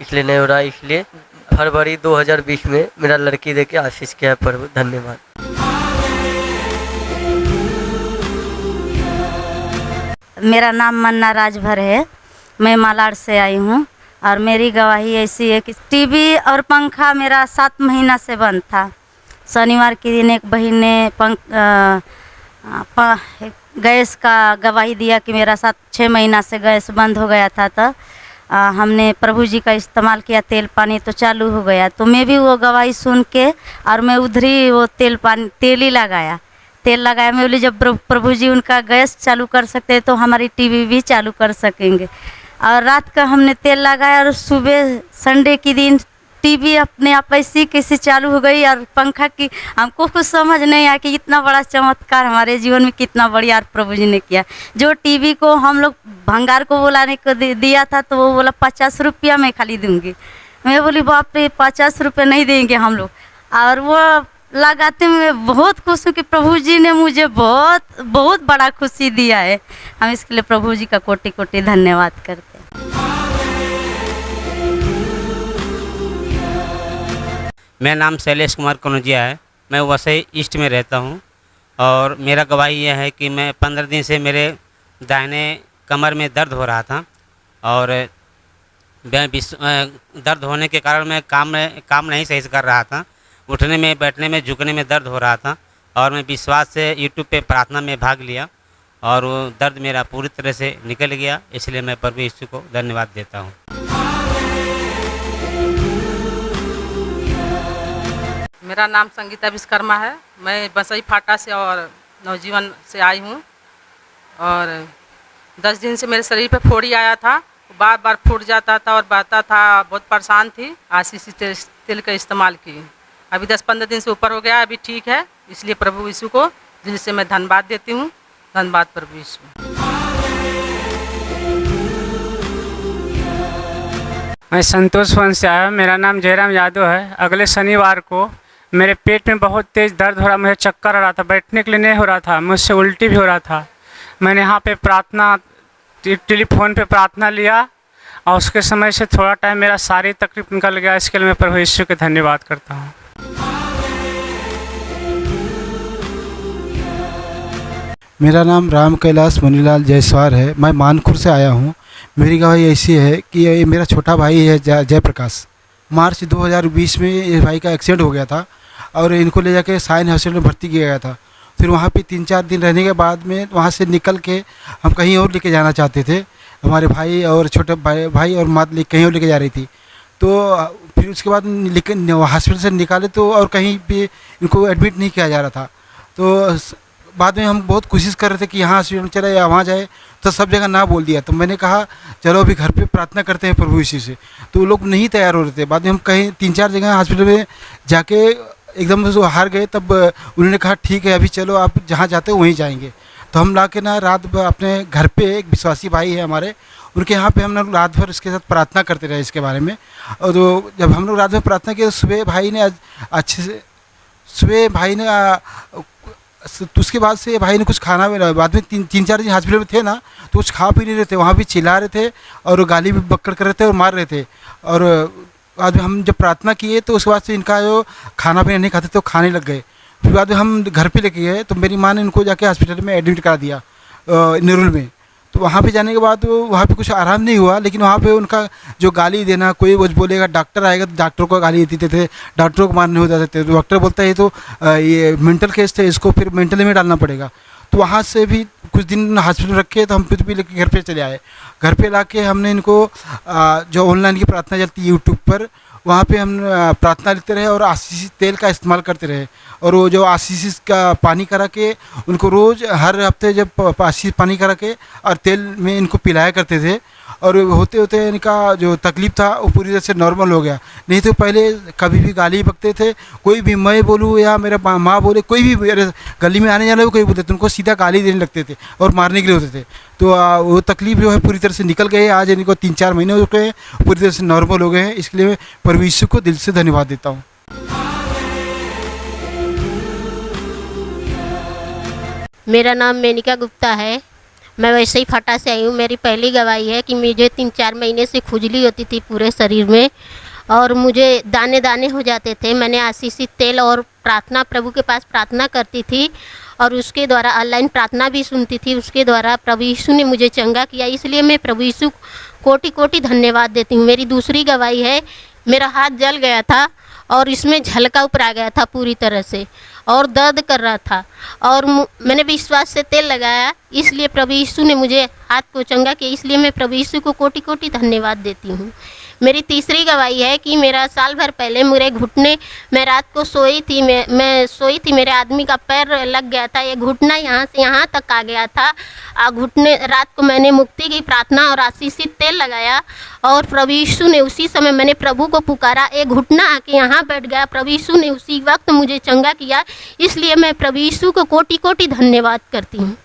इसलिए नहीं हो रहा। इसलिए फरवरी 2020 में मेरा लड़की देके आशीष किया प्रभु, धन्यवाद। मेरा नाम मन्ना राजभर है, मैं मालाड से आई हूँ। और मेरी गवाही ऐसी है कि टीवी और पंखा मेरा 7 महीना से बंद था। शनिवार के दिन एक बहन ने गैस का गवाही दिया कि मेरा 7-6 महीना से गैस बंद हो गया था। तो हमने प्रभु जी का इस्तेमाल किया, तेल पानी तो चालू हो गया। तो मैं भी वो गवाही सुन के और मैं उधर ही वो तेल ही लगाया। मैं बोली जब प्रभु जी उनका गैस चालू कर सकते हैं तो हमारी टीवी भी चालू कर सकेंगे। और रात का हमने तेल लगाया और सुबह संडे के दिन टीवी अपने आप ऐसी कैसे चालू हो गई। और पंखा की हमको कुछ समझ नहीं आया कि इतना बड़ा चमत्कार हमारे जीवन में कितना बढ़िया प्रभु जी ने किया। जो टीवी को हम लोग भंगार को बुलाने को दिया था, तो वो बोला 50 रुपया मैं खाली दूंगी। मैं बोली बाप रे, 50 रुपये नहीं देंगे हम लोग। और वो लगाते हुए बहुत खुश हूँ कि प्रभु जी ने मुझे बहुत बहुत बड़ा खुशी दिया है। हम इसके लिए प्रभु जी का कोटि कोटि धन्यवाद करते हैं। मेरा नाम शैलेश कुमार कनौजिया है, मैं वसई ईस्ट में रहता हूँ। और मेरा गवाही यह है कि मैं 15 दिन से मेरे दाहिने कमर में दर्द हो रहा था। और दर्द होने के कारण मैं काम नहीं सही से कर रहा था। उठने में, बैठने में, झुकने में दर्द हो रहा था। और मैं विश्वास से यूट्यूब पे प्रार्थना में भाग लिया और वो दर्द मेरा पूरी तरह से निकल गया। इसलिए मैं प्रभु यीशु को धन्यवाद देता हूँ। मेरा नाम संगीता विश्वकर्मा है, मैं बसई फाटा से और नवजीवन से आई हूँ। और 10 दिन से मेरे शरीर पे फोड़ी आया था, बार बार फूट जाता था और बहता था, बहुत परेशान थी। आशीष तेल का इस्तेमाल की, अभी 10-15 दिन से ऊपर हो गया, अभी ठीक है। इसलिए प्रभु यीशु को दिल से मैं धन्यवाद देती हूँ। धन्यवाद प्रभु यीशु। मैं संतोष वन से आया, मेरा नाम जयराम यादव है। अगले शनिवार को मेरे पेट में बहुत तेज़ दर्द हो रहा, मुझे चक्कर आ रहा था, बैठने के लिए नहीं हो रहा था, मुझसे उल्टी भी हो रहा था। मैंने यहाँ पे प्रार्थना, टेलीफोन पे प्रार्थना लिया और उसके समय से थोड़ा टाइम मेरा सारी तकलीफ निकल गया। इसके लिए मैं प्रभु यीशु के धन्यवाद करता हूँ। मेरा नाम राम कैलाश मुनीलाल जायसवाल है। मैं मानखुर से आया हूँ। मेरी गवाही ऐसी है कि ये मेरा छोटा भाई है जयप्रकाश। मार्च 2020 में ये भाई का एक्सीडेंट हो गया था और इनको ले जाके साइन हॉस्पिटल में भर्ती किया गया था। फिर वहाँ पे 3-4 दिन रहने के बाद में वहाँ से निकल के हम कहीं और लेके जाना चाहते थे। हमारे भाई और छोटे भाई और माँ कहीं और लेके जा रही थी। तो फिर उसके बाद लेकिन हॉस्पिटल से निकाले तो और कहीं भी इनको एडमिट नहीं किया जा रहा था। तो बाद में हम बहुत कोशिश कर रहे थे कि यहाँ हॉस्पिटल चले या वहाँ जाए, तो सब जगह ना बोल दिया। तो मैंने कहा चलो अभी घर पे प्रार्थना करते हैं प्रभु यीशु से। तो वो लोग नहीं तैयार हो रहे थे। बाद में हम कहीं 3-4 जगह हॉस्पिटल में जाके एकदम से हार गए। तब उन्होंने कहा ठीक है अभी चलो आप जहाँ जाते हो वहीं जाएंगे। तो हम ला के ना रात भर अपने घर पे, एक विश्वासी भाई है हमारे, उनके यहाँ पे हम लोग रात भर उसके साथ प्रार्थना करते रहे इसके बारे में। और तो जब हम लोग रात भर प्रार्थना किए, सुबह भाई ने अच्छे से तो उसके बाद से भाई ने कुछ खाना भी, बाद में 3-4 दिन हॉस्पिटल में थे ना, तो कुछ खा पी नहीं रहे थे, वहाँ भी चिल्ला रहे थे और गाली भी बक्कड़ कर रहे थे और मार रहे थे। और बाद में हम जब प्रार्थना किए तो उसके बाद से इनका जो खाना पीना नहीं खाते तो खाने लग गए। फिर बाद में हम घर पे लेके गए तो मेरी माँ ने इनको जाके हॉस्पिटल में एडमिट करा दिया नेरुल में। तो वहाँ पे जाने के बाद वहाँ पे कुछ आराम नहीं हुआ, लेकिन वहाँ पे उनका जो गाली देना, कोई वो बोलेगा डॉक्टर आएगा तो डॉक्टर को गाली देते थे, डॉक्टरों को मारने हो जाते थे। तो डॉक्टर बोलता है तो ये मेंटल केस थे, इसको फिर मेंटल में डालना पड़ेगा। तो वहाँ से भी कुछ दिन हॉस्पिटल रखे तो हम फिर भी लेके घर पे चले आए। घर पे लाके हमने इनको जो ऑनलाइन की प्रार्थना चलती है यूट्यूब पर, वहाँ पे हम प्रार्थना लेते रहे और आशीष तेल का इस्तेमाल करते रहे। और वो जो आशीष का पानी करा के उनको रोज़ हर हफ्ते जब आशीष पानी करा के और तेल में इनको पिलाया करते थे। और होते होते इनका जो तकलीफ़ था वो पूरी तरह से नॉर्मल हो गया। नहीं तो पहले कभी भी गाली बकते थे, कोई भी मैं बोलूँ या मेरा माँ बोले, कोई भी मेरे गली में आने जाने कोई बोलते थे, उनको सीधा गाली देने लगते थे और मारने के लिए होते थे। तो वो तकलीफ़ जो है पूरी तरह से निकल गई है। आज इनको 3-4 महीने हो चुके हैं, पूरी तरह से नॉर्मल हो गए हैं। इसके लिए मैं प्रभु यीशु को दिल से धन्यवाद देता हूँ। मेरा नाम मेनिका गुप्ता है। मैं वैसे ही फटा से आई हूँ। मेरी पहली गवाही है कि मुझे 3-4 महीने से खुजली होती थी पूरे शरीर में और मुझे दाने दाने हो जाते थे। मैंने आशीषित तेल और प्रार्थना, प्रभु के पास प्रार्थना करती थी और उसके द्वारा ऑनलाइन प्रार्थना भी सुनती थी। उसके द्वारा प्रभु यीशु ने मुझे चंगा किया, इसलिए मैं प्रभु यीशु कोटि कोटि धन्यवाद देती हूँ। मेरी दूसरी गवाही है, मेरा हाथ जल गया था और इसमें झलका उपरा गया था पूरी तरह से और दर्द कर रहा था और मैंने विश्वास से तेल लगाया, इसलिए प्रभु यीशु ने मुझे हाथ को चंगा किया। इसलिए मैं प्रभु यीशु को कोटि कोटि धन्यवाद देती हूँ। मेरी तीसरी गवाही है कि मेरा साल भर पहले मेरे घुटने, मैं रात को सोई थी, मैं सोई थी, मेरे आदमी का पैर लग गया था, ये घुटना यहाँ से यहाँ तक आ गया था। घुटने, रात को मैंने मुक्ति की प्रार्थना और आशीषित तेल लगाया और प्रभु यीशु ने उसी समय, मैंने प्रभु को पुकारा, एक घुटना आके यहाँ बैठ गया। प्रभु यीशु ने उसी वक्त मुझे चंगा किया, इसलिए मैं प्रभु यीशु को कोटि कोटि धन्यवाद करती हूँ।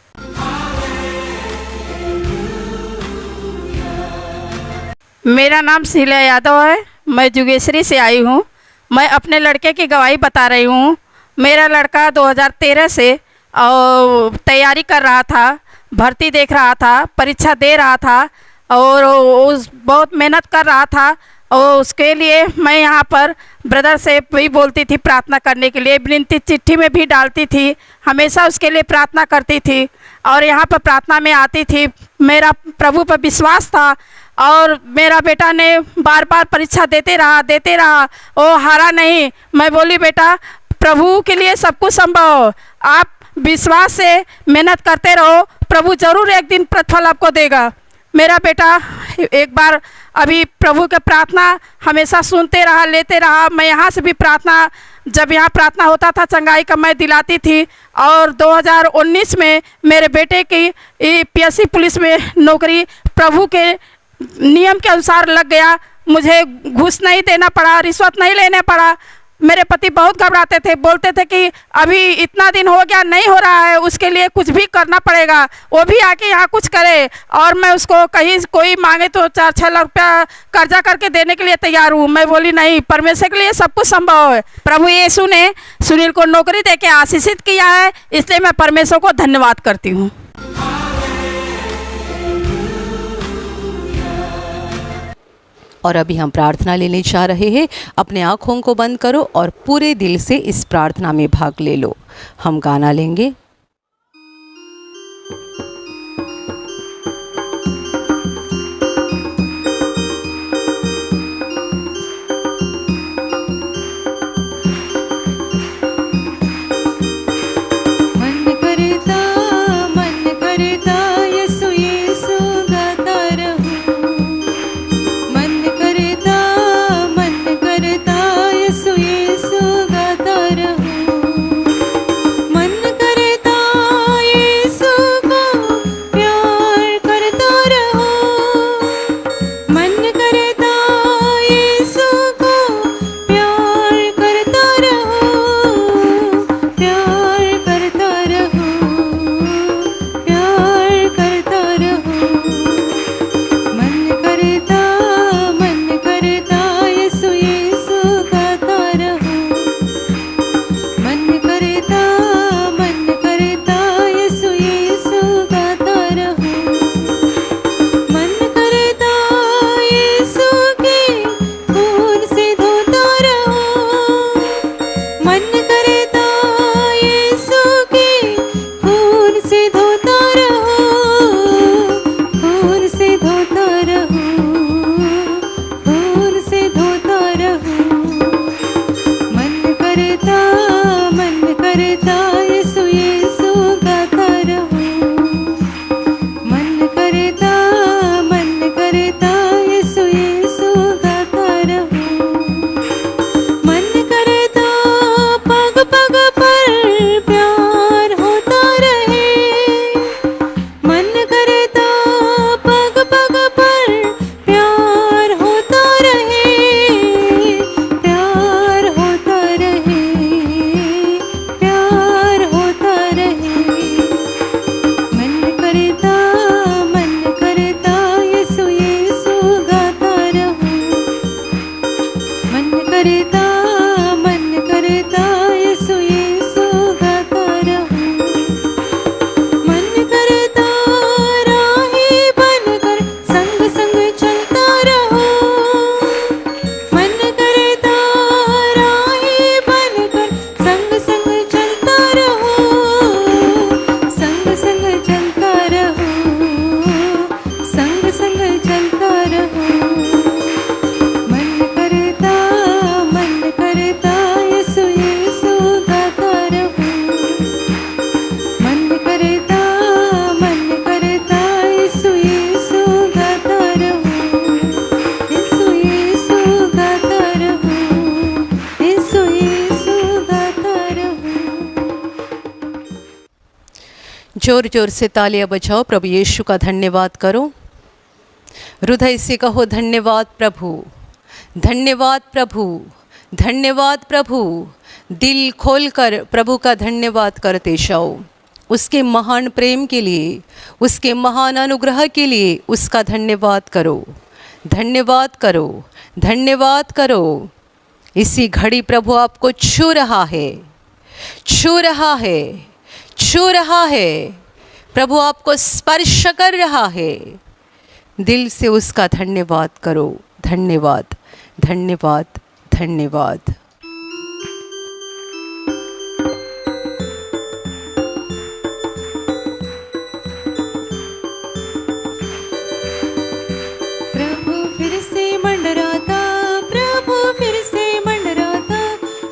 मेरा नाम शीला यादव है। मैं जुगेश्वरी से आई हूँ। मैं अपने लड़के की गवाही बता रही हूँ। मेरा लड़का 2013 से तैयारी कर रहा था, भर्ती देख रहा था, परीक्षा दे रहा था और उस बहुत मेहनत कर रहा था। और उसके लिए मैं यहाँ पर ब्रदर से भी बोलती थी प्रार्थना करने के लिए, विनती चिट्ठी में भी डालती थी, हमेशा उसके लिए प्रार्थना करती थी और यहाँ पर प्रार्थना में आती थी। मेरा प्रभु पर विश्वास था और मेरा बेटा ने बार बार परीक्षा देते रहा, वो हारा नहीं। मैं बोली बेटा प्रभु के लिए सब कुछ संभव हो, आप विश्वास से मेहनत करते रहो, प्रभु जरूर एक दिन प्रतिफल आपको देगा। मेरा बेटा एक बार अभी प्रभु के प्रार्थना हमेशा सुनते रहा, लेते रहा। मैं यहाँ से भी प्रार्थना, जब यहाँ प्रार्थना होता था चंगाई का, मैं दिलाती थी और 2019 में मेरे बेटे की पीएससी पुलिस में नौकरी प्रभु के नियम के अनुसार लग गया। मुझे घूस नहीं देना पड़ा, रिश्वत नहीं लेने पड़ा। मेरे पति बहुत घबराते थे, बोलते थे कि अभी इतना दिन हो गया नहीं हो रहा है, उसके लिए कुछ भी करना पड़ेगा, वो भी आके यहाँ कुछ करे। और मैं उसको कहीं कोई मांगे तो 4-6 लाख रुपया कर्जा करके देने के लिए तैयार हूँ। मैं बोली नहीं, परमेश्वर के लिए सब कुछ संभव है। प्रभु यीशु ने सुनील को नौकरी देके आशीषित किया है, इसलिए मैं परमेश्वर को धन्यवाद करती हूँ। और अभी हम प्रार्थना लेने जा रहे हैं। अपने आँखों को बंद करो और पूरे दिल से इस प्रार्थना में भाग ले लो। हम गाना लेंगे। जोर जोर से तालियां बजाओ, प्रभु यीशु का धन्यवाद करो। हृदय से कहो धन्यवाद प्रभु, धन्यवाद प्रभु, धन्यवाद प्रभु। दिल खोलकर प्रभु का धन्यवाद करते जाओ। उसके महान प्रेम के लिए, उसके महान अनुग्रह के लिए उसका धन्यवाद करो, धन्यवाद करो, धन्यवाद करो। इसी घड़ी प्रभु आपको छू रहा है, छू रहा है, छू रहा है। प्रभु आपको स्पर्श कर रहा है। दिल से उसका धन्यवाद करो। धन्यवाद, धन्यवाद, धन्यवाद। प्रभु फिर से मंडराता, प्रभु फिर से मंडराता,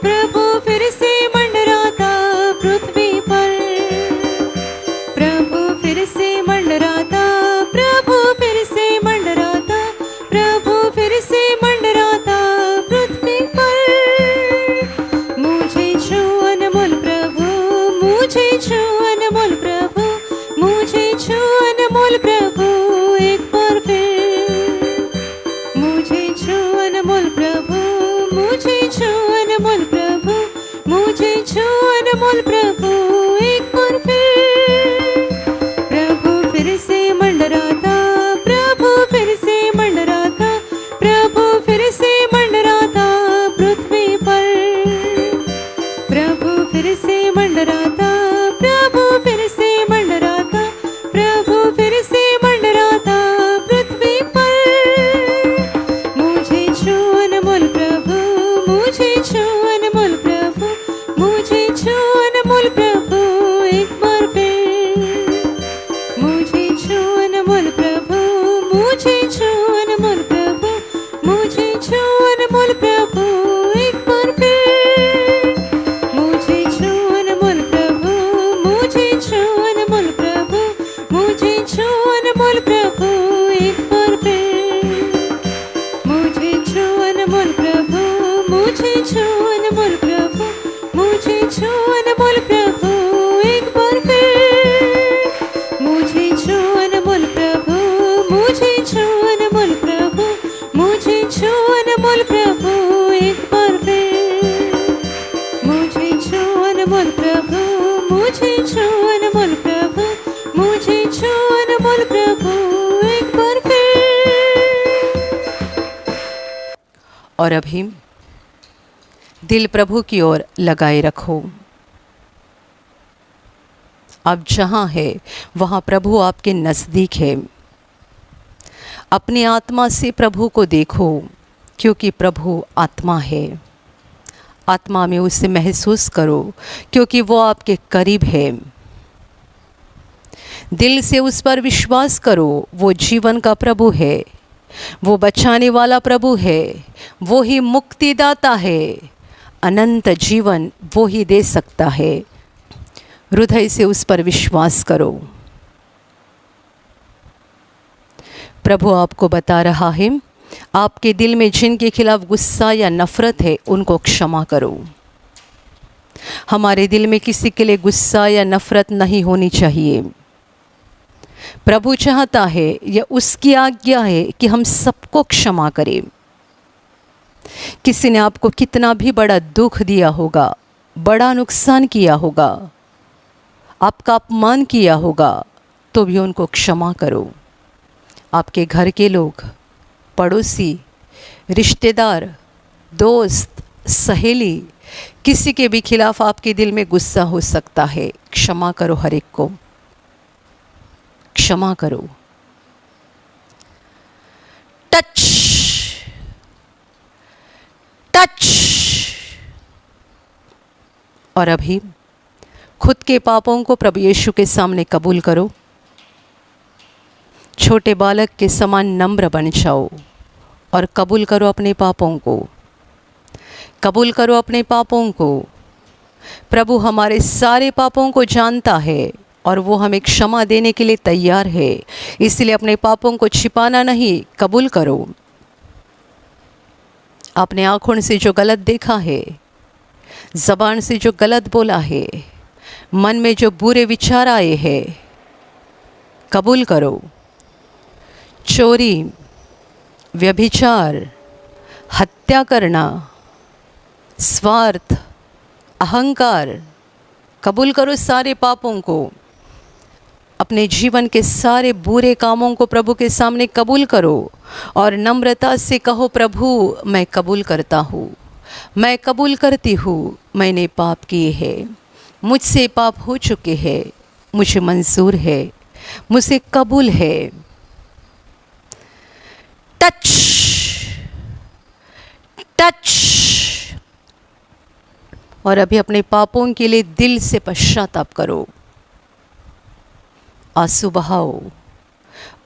प्रभु फिर से मंडराता पृथ्वी पर। प्रभु फिर से मंडराता, प्रभु फिर से मंडराता, प्रभु फिर से मंडराता पृथ्वी पर। अनमोल प्रभु एक बार फिर। प्रभु फिर से मंडराता, प्रभु फिर से मंडराता, प्रभु फिर से मंडराता पृथ्वी पर। प्रभु फिर से मंडराता, प्रभु फिर से मंडराता, प्रभु फिर से मंडराता पृथ्वी पर। मुझे छू अनमोल प्रभु, मुझे छू अनमोल प्रभु, मुझे छू अनमोल प्रभु एक बार फिर। मुझे छू अनमोल प्रभु, मुझे छू अनमोल प्रभु, मुझे छू अनमोल प्रभु एक बार फिर। मुझे छू अनमोल प्रभु, मुझे छू अनमोल प्रभु, मुझे छू अनमोल प्रभु एक बार फिर। मुझे छू अनमोल प्रभु, मुझे छू अनमोल प्रभु, मुझे छू अनमोल प्रभु एक बार फिर। मुझे छू अनमोल प्रभु, मुझे छू अनमोल प्रभु, मुझे छू अनमोल प्रभु एक बार फिर। मुझे छू अनमोल प्रभु, मुझे छू अनमोल प्रभु, मुझे छू अनमोल प्रभु एक बार फिर। और अभी दिल प्रभु की ओर लगाए रखो। आप जहाँ है वहाँ प्रभु आपके नज़दीक है। अपनी आत्मा से प्रभु को देखो, क्योंकि प्रभु आत्मा है। आत्मा में उसे महसूस करो, क्योंकि वो आपके करीब है। दिल से उस पर विश्वास करो, वो जीवन का प्रभु है, वो बचाने वाला प्रभु है, वो ही मुक्तिदाता है। अनंत जीवन वो ही दे सकता है। हृदय से उस पर विश्वास करो। प्रभु आपको बता रहा है, आपके दिल में जिनके खिलाफ गुस्सा या नफरत है उनको क्षमा करो। हमारे दिल में किसी के लिए गुस्सा या नफरत नहीं होनी चाहिए। प्रभु चाहता है, यह उसकी आज्ञा है कि हम सबको क्षमा करें। किसी ने आपको कितना भी बड़ा दुख दिया होगा, बड़ा नुकसान किया होगा, आपका अपमान किया होगा, तो भी उनको क्षमा करो। आपके घर के लोग, पड़ोसी, रिश्तेदार, दोस्त, सहेली, किसी के भी खिलाफ आपके दिल में गुस्सा हो सकता है। क्षमा करो, हर एक को क्षमा करो। Touch touch. और अभी खुद के पापों को प्रभु यीशु के सामने कबूल करो। छोटे बालक के समान नम्र बन जाओ और कबूल करो अपने पापों को। कबूल करो अपने पापों को। प्रभु हमारे सारे पापों को जानता है और वो हमें क्षमा देने के लिए तैयार है। इसलिए अपने पापों को छिपाना नहीं, कबूल करो। अपने आँखों से जो गलत देखा है, ज़बान से जो गलत बोला है, मन में जो बुरे विचार आए हैं, कबूल करो। चोरी, व्यभिचार, हत्या करना, स्वार्थ, अहंकार, कबूल करो सारे पापों को। अपने जीवन के सारे बुरे कामों को प्रभु के सामने कबूल करो और नम्रता से कहो, प्रभु मैं कबूल करता हूँ, मैं कबूल करती हूँ, मैंने पाप किए हैं, मुझसे पाप हो चुके हैं, मुझे मंजूर है, मुझे कबूल है। Touch touch. और अभी अपने पापों के लिए दिल से पश्चाताप करो, आंसू बहाओ।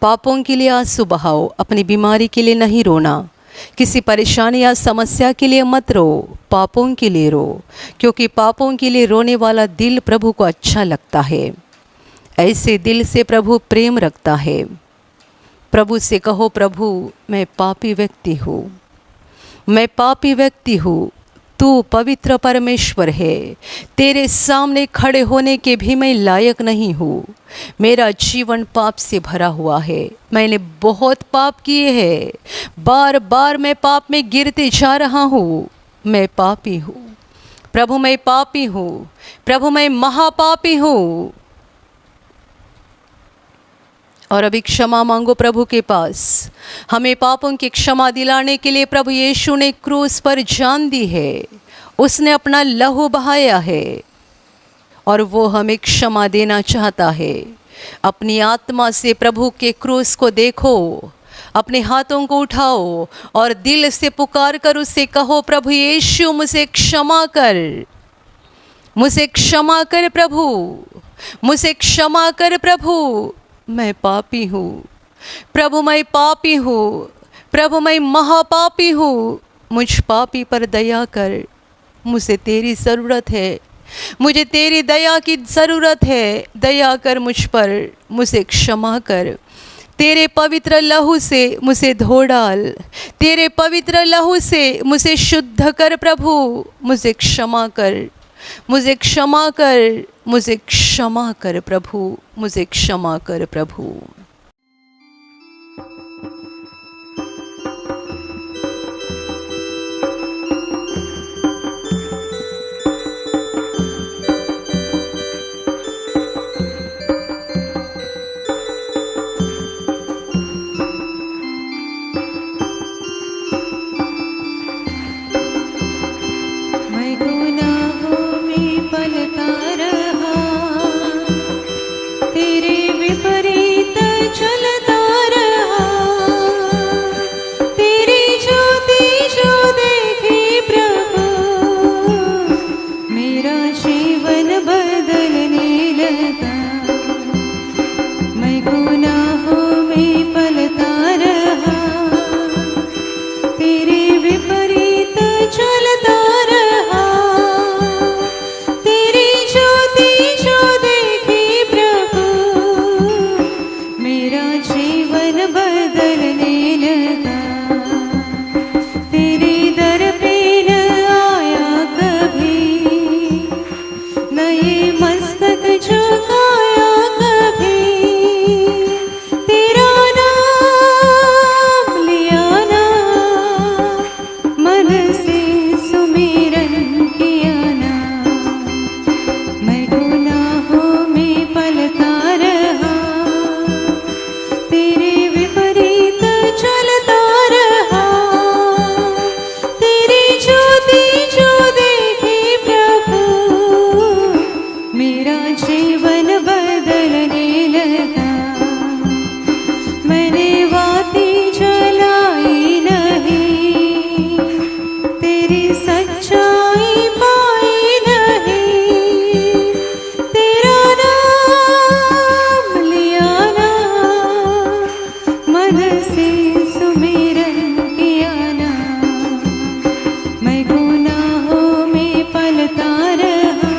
पापों के लिए आंसू बहाओ, अपनी बीमारी के लिए नहीं रोना, किसी परेशानी या समस्या के लिए मत रो, पापों के लिए रो, क्योंकि पापों के लिए रोने वाला दिल प्रभु को अच्छा लगता है। ऐसे दिल से प्रभु प्रेम रखता है। प्रभु से कहो, प्रभु मैं पापी व्यक्ति हूँ, मैं पापी व्यक्ति हूँ, तू पवित्र परमेश्वर है, तेरे सामने खड़े होने के भी मैं लायक नहीं हूँ। मेरा जीवन पाप से भरा हुआ है, मैंने बहुत पाप किए हैं, बार बार मैं पाप में गिरते जा रहा हूँ, मैं पापी हूँ। प्रभु मैं पापी हूँ, प्रभु मैं महापापी हूँ। और अभी क्षमा मांगो प्रभु के पास। हमें पापों की क्षमा दिलाने के लिए प्रभु यीशु ने क्रूस पर जान दी है, उसने अपना लहू बहाया है और वो हमें क्षमा देना चाहता है। अपनी आत्मा से प्रभु के क्रूस को देखो, अपने हाथों को उठाओ और दिल से पुकार कर उससे कहो, प्रभु यीशु मुझे क्षमा कर, मुझे क्षमा कर प्रभु, मुझे क्षमा कर प्रभु, मैं पापी हूँ प्रभु, मैं पापी हूँ प्रभु, मैं महापापी हूँ। मुझ पापी पर दया कर, मुझे तेरी ज़रूरत है, मुझे तेरी दया की ज़रूरत है। दया कर मुझ पर, मुझे क्षमा कर। तेरे पवित्र लहू से मुझे धो डाल, तेरे पवित्र लहू से मुझे शुद्ध कर प्रभु। मुझे क्षमा कर, मुझे क्षमा कर, मुझे क्षमा कर प्रभु, मुझे क्षमा कर प्रभु। मैं गुनाहों में पलता रहा, तेरे विपरीत चलता रहा। तेरी ज्योति जो देखी प्रभु, मेरा जीवन बदलने लगा। मैं गुनाहों में पलता रहा, तेरे विपरीत चलता रहा। तेरी ज्योति जो देखी प्रभु, मेरा जीवन बदलने लगा। तेरे दर पे न आया कभी, नए मस्तक झुकाया कभी। तेरा नाम लिया ना, मन से सुमिरन किया ना। मैं गुनाहों में पलता रहा, तेरे विपरीत चलता रहा। तेरी ज्योति जो देखी प्रभु, मेरा जीवन बदलने लगा। मैंने बाती जलाई नहीं, तेरी सच्चाई पाई नहीं। तेरा नाम लिया ना, मन से सुमिरन किया ना। मैं गुनाहों में पलता रहा,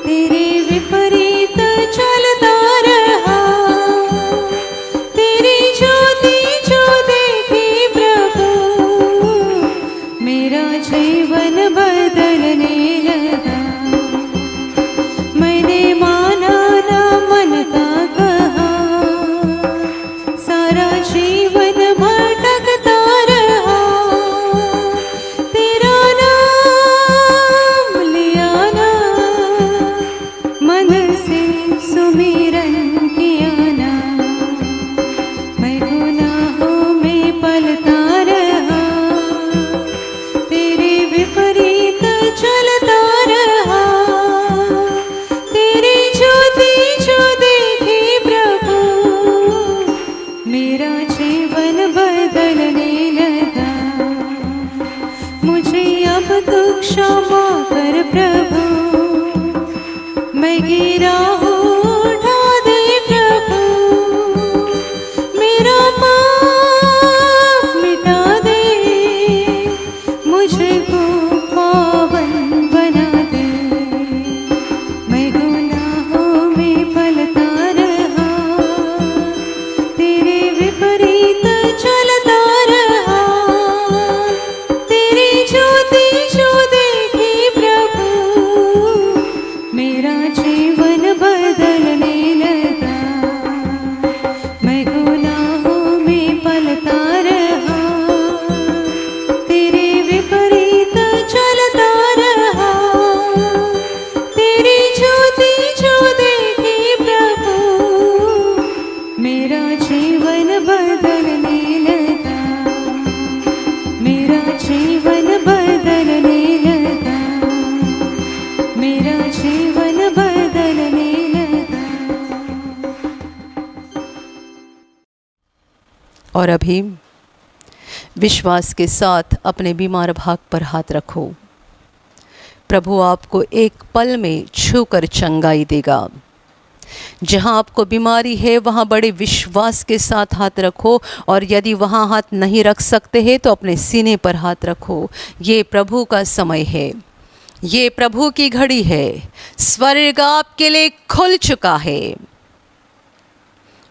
तेरे विपरीत चलता रहा। तेरी ज्योति जो देखी प्रभु, मेरा जीवन बदलने लगा। मैंने माना ना मन का कहा, सारा जीवन भटकता रहा। तेरा नाम लिया ना, मन से सुमिरन किया ना। मैं गुनाहों में पलता रहा, तेरे विपरीत चलता रहा। तेरी ज्योति जो देखी प्रभु, मेरा जीवन बदलने लगा। मुझे अब तो क्षमा कर प्रभु, मैं गिरा हूँ उठा दे प्रभु। मेरा पाप मिटा दे, मुझको पावन बना दे। मैं गुनाहों में पलता रहा, तेरे विपरीत चलता रहा। तेरी ज्योति जो देखी प्रभु, मेरा जीवन बदलने लगा। मैं गुनाहों में पलता रहा, तेरे विपरीत और अभी विश्वास के साथ अपने बीमार भाग पर हाथ रखो। प्रभु आपको एक पल में छूकर चंगाई देगा। जहाँ आपको बीमारी है वहाँ बड़े विश्वास के साथ हाथ रखो, और यदि वहाँ हाथ नहीं रख सकते हैं तो अपने सीने पर हाथ रखो। ये प्रभु का समय है, ये प्रभु की घड़ी है। स्वर्ग आपके लिए खुल चुका है।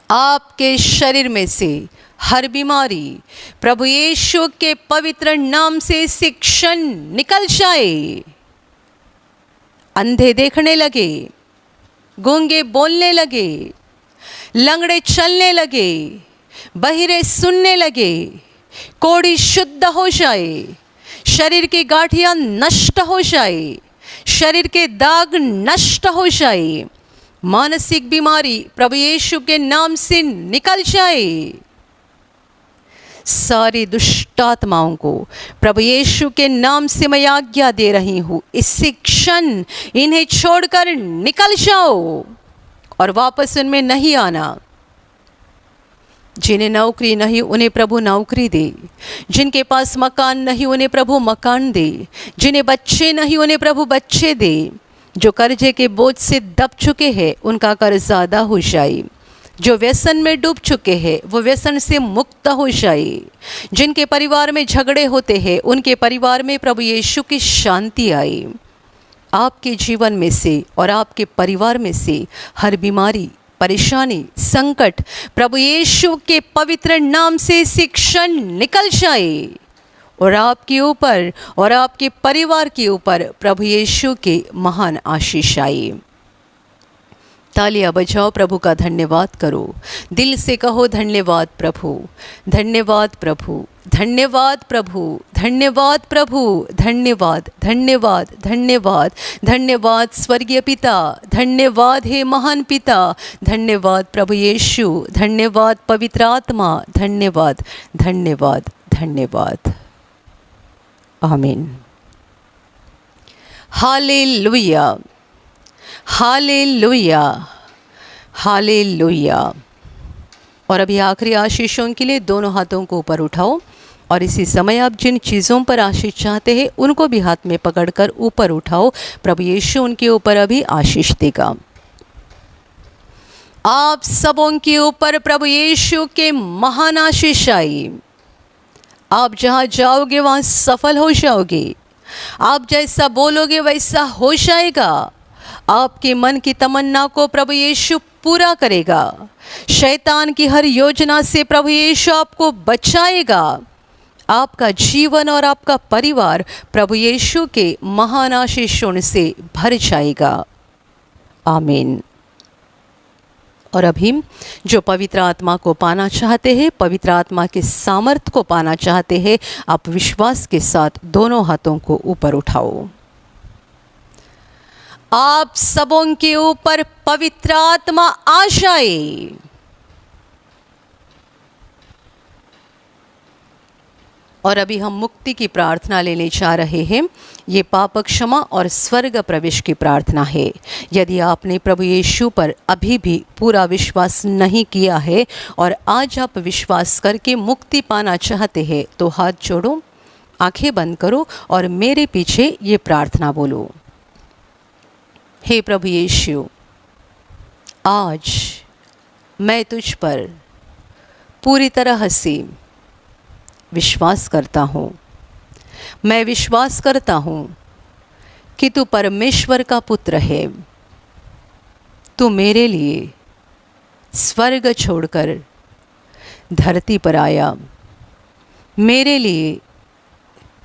आपके शरीर में से हर बीमारी प्रभु यीशु के पवित्र नाम से इस क्षण निकल जाए। अंधे देखने लगे, गूंगे बोलने लगे, लंगड़े चलने लगे, बहिरे सुनने लगे, कोढ़ी शुद्ध हो जाए, शरीर की गांठियां नष्ट हो जाए, शरीर के दाग नष्ट हो जाए, मानसिक बीमारी प्रभु यीशु के नाम से निकल जाए। सारी दुष्ट आत्माओं को प्रभु यीशु के नाम से मैं आज्ञा दे रही हूँ, इस क्षण इन्हें छोड़कर निकल जाओ और वापस उनमें नहीं आना। जिन्हें नौकरी नहीं उन्हें प्रभु नौकरी दे, जिनके पास मकान नहीं उन्हें प्रभु मकान दे, जिन्हें बच्चे नहीं उन्हें प्रभु बच्चे दे। जो कर्जे के बोझ से दब चुके हैं उनका कर्ज अदा हो जाए, जो व्यसन में डूब चुके हैं वो व्यसन से मुक्त हो जाए, जिनके परिवार में झगड़े होते हैं उनके परिवार में प्रभु यीशु की शांति आए। आपके जीवन में से और आपके परिवार में से हर बीमारी, परेशानी, संकट प्रभु यीशु के पवित्र नाम से इस क्षण निकल जाए, और आपके ऊपर और आपके परिवार के ऊपर प्रभु यीशु के महान आशीष आए। तालियां बजाओ, प्रभु का धन्यवाद करो, दिल से कहो धन्यवाद प्रभु, धन्यवाद प्रभु, धन्यवाद प्रभु, धन्यवाद प्रभु, धन्यवाद, धन्यवाद, धन्यवाद, धन्यवाद स्वर्गीय पिता, धन्यवाद हे महान पिता, धन्यवाद प्रभु यीशु, धन्यवाद पवित्र आत्मा, धन्यवाद, धन्यवाद, धन्यवाद। आमीन। हालेलुया, हालेलुया, हालेलुया। और अभी आखिरी आशीषों के लिए दोनों हाथों को ऊपर उठाओ, और इसी समय आप जिन चीज़ों पर आशीष चाहते हैं उनको भी हाथ में पकड़कर ऊपर उठाओ। प्रभु यीशु उनके ऊपर अभी आशीष देगा। आप सबों के ऊपर प्रभु यीशु के महान आशीष आई। आप जहाँ जाओगे वहाँ सफल हो जाओगे। आप जैसा बोलोगे वैसा हो जाएगा। आपके मन की तमन्ना को प्रभु यीशु पूरा करेगा। शैतान की हर योजना से प्रभु यीशु आपको बचाएगा। आपका जीवन और आपका परिवार प्रभु यीशु के महान आशीषों से भर जाएगा। आमीन। और अभी जो पवित्र आत्मा को पाना चाहते हैं, पवित्र आत्मा के सामर्थ्य को पाना चाहते हैं, आप विश्वास के साथ दोनों हाथों को ऊपर उठाओ। आप सबों के ऊपर पवित्र आत्मा आ जाए। और अभी हम मुक्ति की प्रार्थना लेने जा रहे हैं। ये पाप क्षमा और स्वर्ग प्रवेश की प्रार्थना है। यदि आपने प्रभु यीशु पर अभी भी पूरा विश्वास नहीं किया है और आज आप विश्वास करके मुक्ति पाना चाहते हैं तो हाथ जोड़ो, आंखें बंद करो और मेरे पीछे ये प्रार्थना बोलो। हे प्रभु यीशु, आज मैं तुझ पर पूरी तरह से विश्वास करता हूँ। मैं विश्वास करता हूँ कि तू परमेश्वर का पुत्र है। तू मेरे लिए स्वर्ग छोड़कर धरती पर आया। मेरे लिए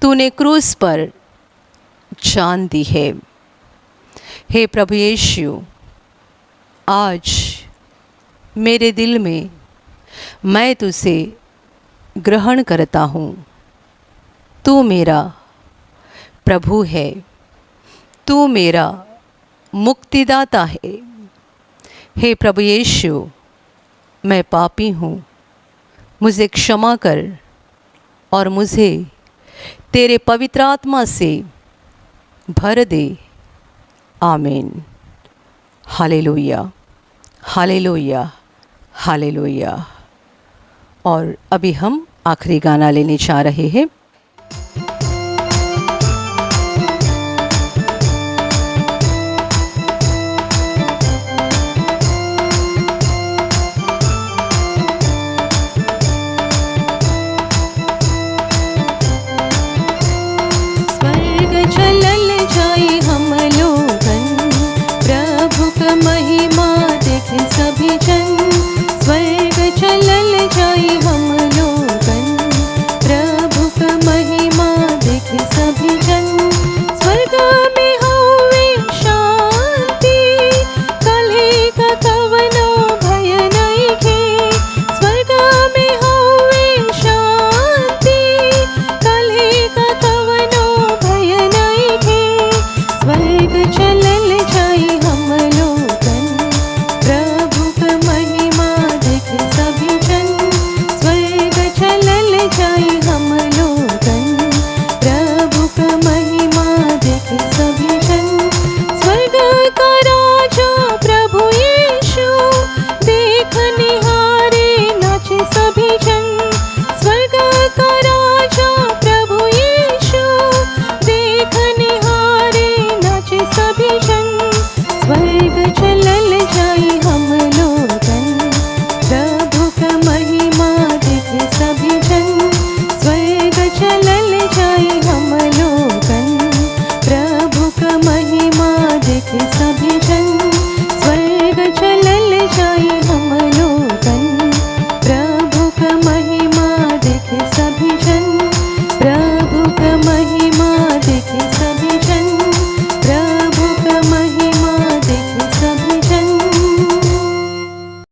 तूने क्रूस पर जान दी है। हे प्रभु यीशु, आज मेरे दिल में मैं तुझे ग्रहण करता हूँ। तू मेरा प्रभु है। तू मेरा मुक्तिदाता है। हे प्रभु यीशु, मैं पापी हूँ, मुझे क्षमा कर और मुझे तेरे पवित्र आत्मा से भर दे। आमीन। हालेलुया, हालेलुया, हालेलुया। और अभी हम आखिरी गाना लेने जा रहे हैं। स्वर्ग चलल जाई हम लोगन, प्रभु का महिमा देखे सभी जन। स्वर्ग चलल जाई हम लोगन, प्रभु का महिमा देखे सभी जन।